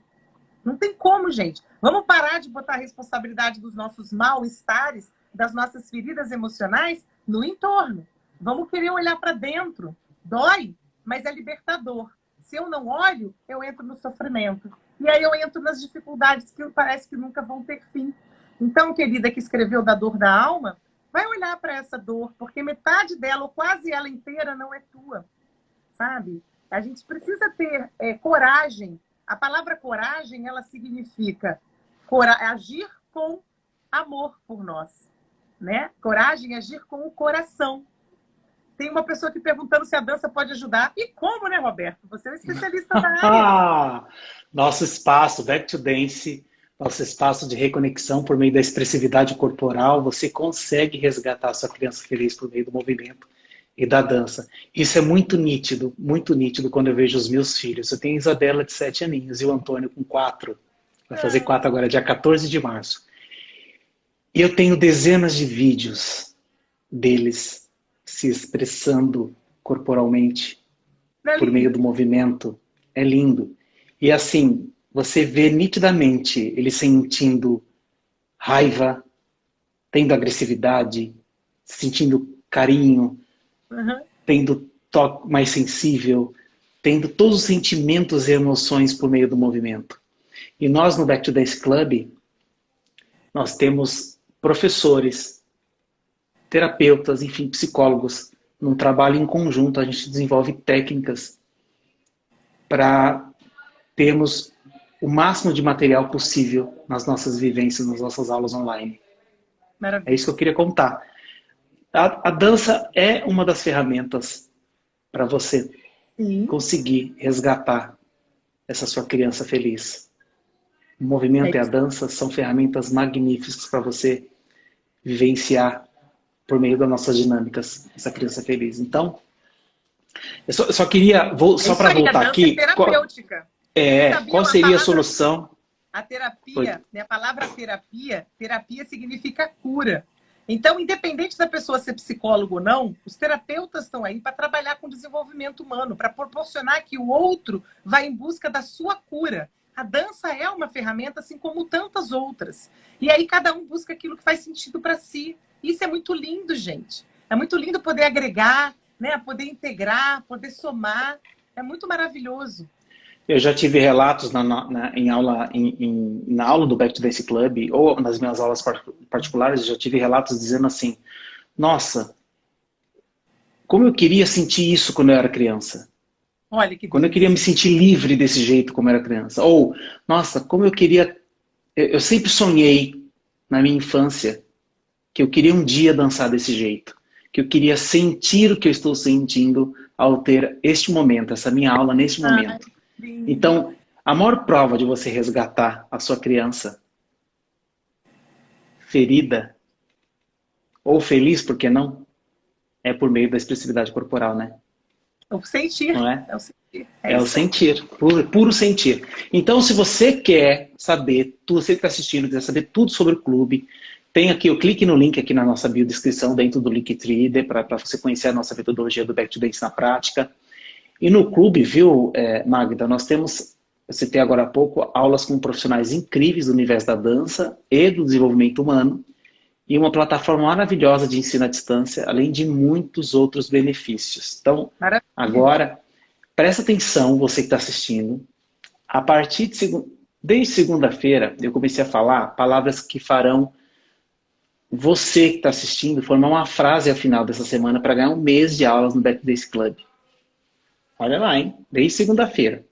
Não tem como, gente. Vamos parar de botar a responsabilidade dos nossos mal-estares, das nossas feridas emocionais no entorno. Vamos querer olhar para dentro. Dói, mas é libertador. Se eu não olho, eu entro no sofrimento. E aí eu entro nas dificuldades que parece que nunca vão ter fim. Então, querida que escreveu da dor da alma, vai olhar para essa dor, porque metade dela, ou quase ela inteira, não é tua. Sabe? A gente precisa ter coragem. A palavra coragem, ela significa agir com amor por nós. Né? Coragem é agir com o coração. Tem uma pessoa aqui perguntando se a dança pode ajudar. E como, né, Roberto? Você é um especialista da área. Nosso espaço, Back to Dance, nosso espaço de reconexão por meio da expressividade corporal, você consegue resgatar a sua criança feliz por meio do movimento e da dança. Isso é muito nítido quando eu vejo os meus filhos. Eu tenho a Isabela de 7 aninhos e o Antônio com 4. Vai fazer 4 agora, dia 14 de março. E eu tenho dezenas de vídeos deles se expressando corporalmente por meio do movimento. É lindo. E assim, você vê nitidamente eles sentindo raiva, tendo agressividade, sentindo carinho, tendo toque mais sensível, tendo todos os sentimentos e emoções por meio do movimento. E nós no Back to Dance Club, nós temos professores terapeutas, enfim, psicólogos, num trabalho em conjunto, a gente desenvolve técnicas para termos o máximo de material possível nas nossas vivências, nas nossas aulas online. É Maravilha. isso que eu queria contar. A dança é uma das ferramentas para você Sim, conseguir resgatar essa sua criança feliz. O é movimento e a isso. dança são ferramentas magníficas para você vivenciar por meio das nossas dinâmicas essa criança feliz. Então, eu só queria, É só isso para aí, a voltar dança é aqui, terapêutica. Vocês qual sabiam seria a solução? a Oi. terapia, né, a palavra terapia, terapia significa cura. Então, independente da pessoa ser psicólogo ou não, os terapeutas estão aí para trabalhar com o desenvolvimento humano, para proporcionar que o outro vá em busca da sua cura. A dança é uma ferramenta, assim como tantas outras. E aí cada um busca aquilo que faz sentido para si. Isso é muito lindo, gente. É muito lindo poder agregar, né, poder integrar, poder somar. É muito maravilhoso. Eu já tive relatos em aula, na aula do Back to Dance Club, ou nas minhas aulas particulares, eu já tive relatos dizendo assim, nossa, como eu queria sentir isso quando eu era criança. Olha que Quando eu queria me delícia. sentir livre desse jeito como era criança. Ou, nossa, como eu queria... Eu sempre sonhei na minha infância que eu queria um dia dançar desse jeito. Que eu queria sentir o que eu estou sentindo ao ter este momento, essa minha aula neste Ai, momento. que lindo. Então, a maior prova de você resgatar a sua criança ferida, ou feliz, por que não? É por meio da expressividade corporal, né? É o sentir. Não é? É o sentir. É É o isso aí. sentir, puro, puro sentir. Então, se você quer saber, você que está assistindo, quer saber tudo sobre o clube, tem aqui, o clique no link aqui na nossa biodescrição, dentro do Linktree, para você conhecer a nossa metodologia do Back to Dance na prática. E no clube, viu, Magda, nós temos, eu citei agora há pouco, aulas com profissionais incríveis do universo da dança e do desenvolvimento humano, e uma plataforma maravilhosa de ensino à distância, além de muitos outros benefícios. Então, Maravilha. agora, presta atenção, você que está assistindo. A partir desde segunda-feira, eu comecei a falar palavras que farão você que está assistindo formar uma frase ao final dessa semana para ganhar um mês de aulas no Back Days Club. Olha lá, hein? Desde segunda-feira.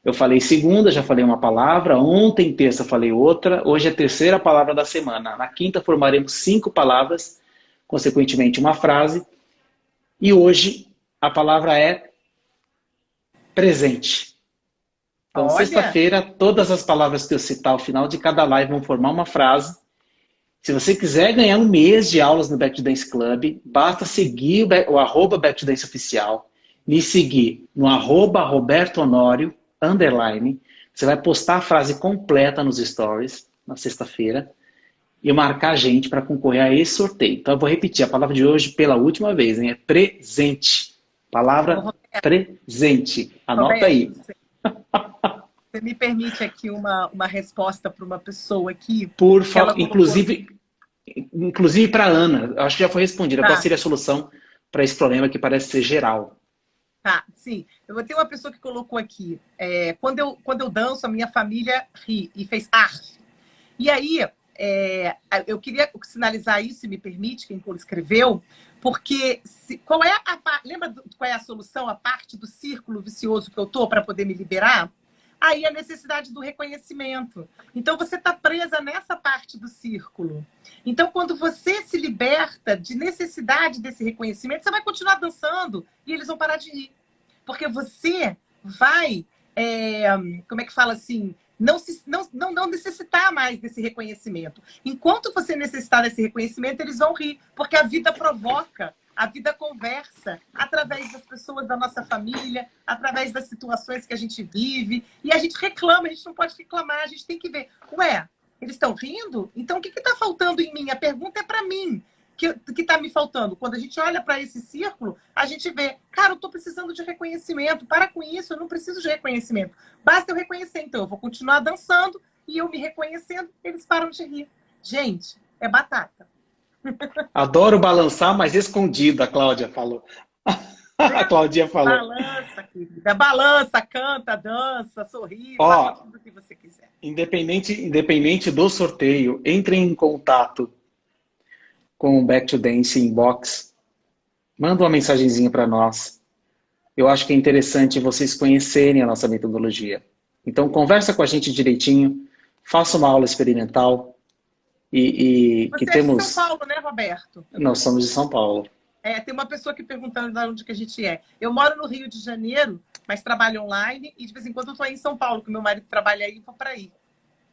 Eu falei segunda, já falei uma palavra. Ontem, terça, falei outra. Hoje é a terceira palavra da semana. Na quinta, formaremos 5 palavras, consequentemente uma frase. E hoje, a palavra é presente. Então, Olha, sexta-feira, todas as palavras que eu citar ao final de cada live vão formar uma frase. Se você quiser ganhar um mês de aulas no Back to Dance Club, basta seguir o arroba Back to Dance Oficial, me seguir no arroba Roberto Honório, _. Você vai postar a frase completa nos stories, na sexta-feira, e marcar a gente para concorrer a esse sorteio. Então eu vou repetir a palavra de hoje pela última vez, hein? É presente. ô, Palavra presente. Anota Roberto, aí. você me permite aqui uma resposta para uma pessoa aqui Por que ela favor, colocou. inclusive para Ana, acho que já foi respondida. Qual Tá, seria a solução para esse problema que parece ser geral? tá, sim. Eu vou ter uma pessoa que colocou aqui. Quando eu danço, a minha família ri e fez arf. E aí, eu queria sinalizar isso, se me permite, quem escreveu, porque lembra qual é a solução, a parte do círculo vicioso que eu tô para poder me liberar? Aí a necessidade do reconhecimento. Então você está presa nessa parte do círculo. Então, quando você se liberta de necessidade desse reconhecimento, você vai continuar dançando e eles vão parar de rir. Porque você vai, como é que fala assim, não necessitar mais desse reconhecimento. Enquanto você necessitar desse reconhecimento, eles vão rir, porque a vida provoca, a vida conversa, através das pessoas da nossa família, através das situações que a gente vive, e a gente reclama, a gente não pode reclamar, a gente tem que ver, ué, eles estão rindo? Então o que está faltando em mim? A pergunta é para mim. Que está me faltando. Quando a gente olha para esse círculo, a gente vê, cara, eu estou precisando de reconhecimento. Para com isso, eu não preciso de reconhecimento. Basta eu reconhecer. Então, eu vou continuar dançando e eu me reconhecendo, eles param de rir. Gente, é batata. Adoro balançar, mas escondido, a Cláudia falou. A Claudinha falou. Balança, querida. Balança, canta, dança, sorri, faça Ó, tudo o que você quiser. independente do sorteio, entre em contato com o Back to Dance Inbox, manda uma mensagenzinha para nós. Eu acho que é interessante vocês conhecerem a nossa metodologia. Então, conversa com a gente direitinho, faça uma aula experimental. Você Que é temos... de São Paulo, né, Roberto? Nós somos de São Paulo. Tem uma pessoa aqui perguntando de onde que a gente é. Eu moro no Rio de Janeiro, mas trabalho online e de vez em quando eu estou aí em São Paulo, que meu marido trabalha aí e vou para aí.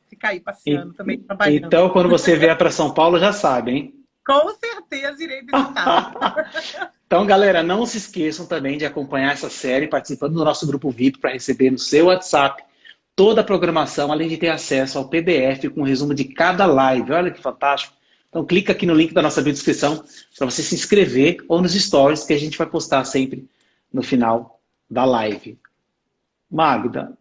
Ficar aí passeando também, trabalhando. Então, quando você vier para São Paulo, já sabe, hein? Com certeza irei visitar. Então, galera, não se esqueçam também de acompanhar essa série participando do nosso grupo VIP para receber no seu WhatsApp toda a programação, além de ter acesso ao PDF com um resumo de cada live. Olha que fantástico. Então, clica aqui no link da nossa descrição para você se inscrever ou nos stories que a gente vai postar sempre no final da live. Magda,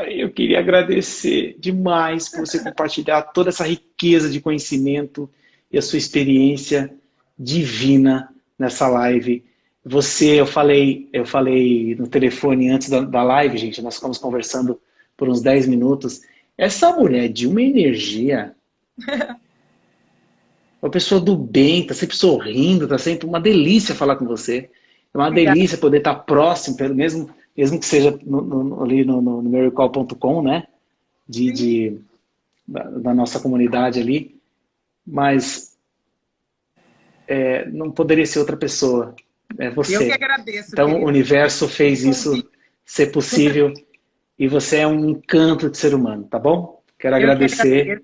eu queria agradecer demais por você compartilhar toda essa riqueza de conhecimento e a sua experiência divina nessa live. Eu falei no telefone antes da live, gente, nós ficamos conversando por uns 10 minutos. Essa mulher de uma energia, uma pessoa do bem, tá sempre sorrindo, tá sempre uma delícia falar com você. É uma delícia poder estar próximo, mesmo que seja ali no miracall.com, né? Da nossa comunidade ali. Mas não poderia ser outra pessoa. É você. Eu que agradeço. Então, querido. O universo fez isso ser possível e você é um encanto de ser humano, tá bom? Quero agradecer.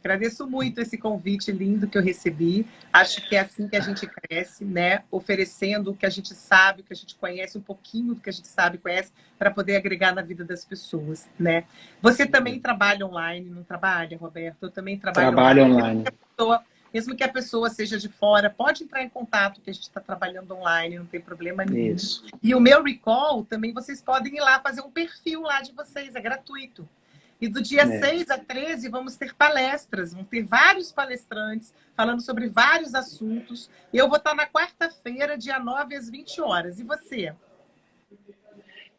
Agradeço muito esse convite lindo que eu recebi. Acho que é assim que a gente cresce, né? Oferecendo o que a gente sabe, o que a gente conhece, um pouquinho do que a gente sabe e conhece, para poder agregar na vida das pessoas, né? Você também trabalha online, não trabalha, Roberto? Eu também trabalho online. Mesmo que a pessoa seja de fora, pode entrar em contato, que a gente está trabalhando online, não tem problema nenhum. Isso. E o meu Recall, também vocês podem ir lá fazer um perfil lá de vocês, é gratuito. E do dia 6 a 13 vamos ter palestras, vão ter vários palestrantes falando sobre vários assuntos. Eu vou estar na quarta-feira, dia 9 às 20 horas. E você?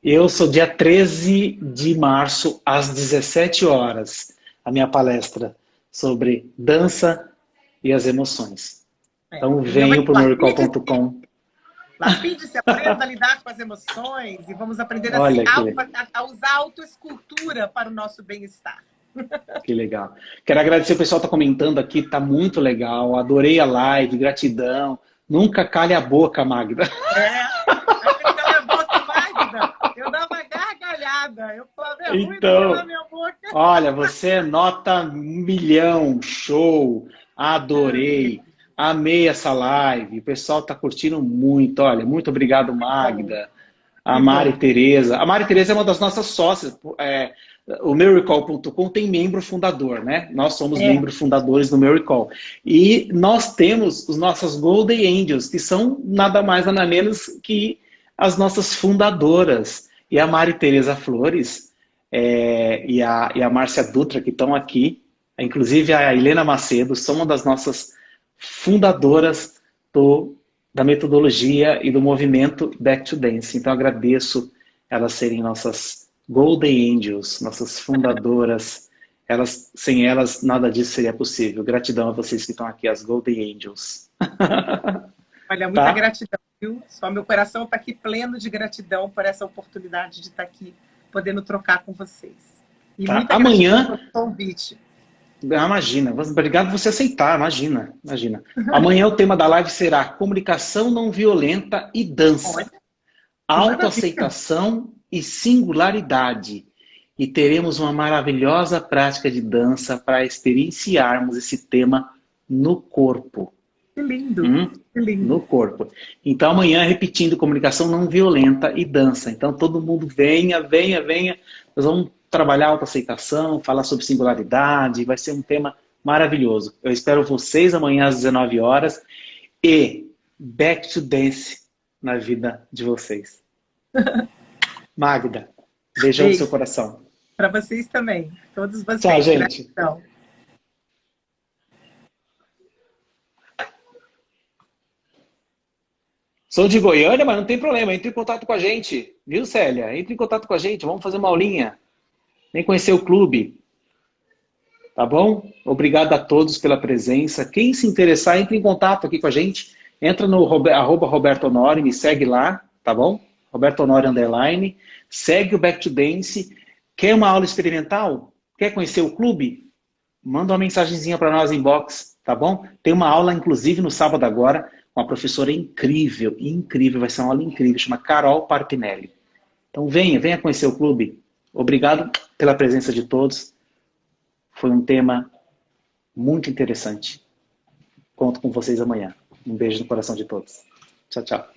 Eu sou dia 13 de março, às 17 horas, a minha palestra sobre dança e as emoções. Então venham para o miracall.com. Lapide-se, aprenda a lidar com as emoções e vamos aprender a usar a autoescultura para o nosso bem-estar. Que legal. Quero agradecer o pessoal que está comentando aqui, tá muito legal. Adorei a live, gratidão. Nunca calhe a boca, Magda. Nunca calhe a boca, Magda. Eu dava uma gargalhada. Eu falava, ruim na minha boca. Olha, você é nota 1 milhão, show. Adorei. Amei essa live, o pessoal está curtindo muito. Olha, muito obrigado, Magda. A Mari Tereza. A Mari Tereza é uma das nossas sócias. O miracall.com tem membro fundador, né? Nós somos membros fundadores do Miracall. E nós temos os nossos Golden Angels, que são nada mais nada menos que as nossas fundadoras. E a Mari Tereza Flores e a Márcia Dutra, que estão aqui, inclusive a Helena Macedo, são uma das nossas fundadoras da metodologia e do movimento Back to Dance. Então, agradeço elas serem nossas Golden Angels, nossas fundadoras. Sem elas, nada disso seria possível. Gratidão a vocês que estão aqui, as Golden Angels. Olha, muita gratidão, viu? Só meu coração está aqui pleno de gratidão por essa oportunidade de estar aqui, podendo trocar com vocês. E muita amanhã gratidão pelo convite. Imagina, obrigado por você aceitar, imagina. Amanhã o tema da live será comunicação não violenta e dança, autoaceitação e singularidade. E teremos uma maravilhosa prática de dança para experienciarmos esse tema no corpo. Que lindo, que lindo. No corpo. Então amanhã, repetindo, comunicação não violenta e dança. Então todo mundo venha. Nós vamos trabalhar autoaceitação, falar sobre singularidade, vai ser um tema maravilhoso. Eu espero vocês amanhã às 19 horas e Back to Dance na vida de vocês. Magda, beijão no seu coração. Para vocês também, todos vocês. Tchau, gente. Gratidão. Sou de Goiânia, mas não tem problema, entre em contato com a gente. Viu, Célia? Entre em contato com a gente, vamos fazer uma aulinha. Vem conhecer o clube. Tá bom? Obrigado a todos pela presença. Quem se interessar, entre em contato aqui com a gente. Entra no Roberto Honório, me segue lá, tá bom? Roberto Honório _. Segue o Back to Dance. Quer uma aula experimental? Quer conhecer o clube? Manda uma mensagenzinha para nós inbox, tá bom? Tem uma aula, inclusive, no sábado agora, com uma professora incrível, incrível, vai ser uma aula incrível, chama Carol Parpinelli. Então venha conhecer o clube. Obrigado pela presença de todos. Foi um tema muito interessante. Conto com vocês amanhã. Um beijo no coração de todos. Tchau, tchau.